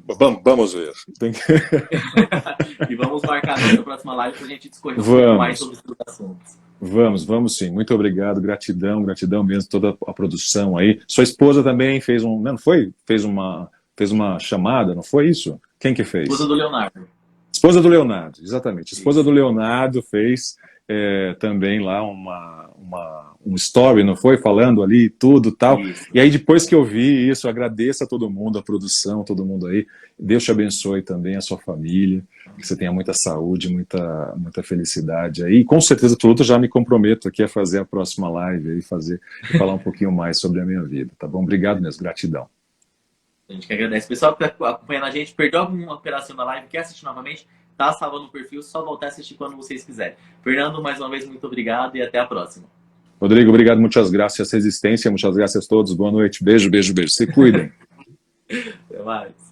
E vamos marcar a nossa próxima live para a gente discorrer um pouco mais sobre os assuntos. Vamos sim. Muito obrigado, gratidão mesmo, toda a produção aí. Sua esposa também fez não foi? Fez uma chamada, não foi isso? Quem que fez? Esposa do Leonardo. Esposa do Leonardo, exatamente. Esposa do Leonardo fez, também lá um story, não foi? Falando ali tudo tal. Isso. E aí depois que eu vi isso, agradeço a todo mundo, a produção, todo mundo aí. Deus te abençoe também, a sua família, que você tenha muita saúde, muita felicidade aí. E com certeza absoluta já me comprometo aqui a fazer a próxima live aí, falar um pouquinho mais sobre a minha vida, tá bom? Obrigado mesmo, gratidão. A gente que agradece. Pessoal que está acompanhando a gente, perdeu alguma pedacinho da live, quer assistir novamente, tá salvando o perfil, só voltar a assistir quando vocês quiserem. Fernando, mais uma vez, muito obrigado e até a próxima. Rodrigo, obrigado, muitas graças, resistência, muitas graças a todos, boa noite, beijo, beijo, beijo, se cuidem. Até mais.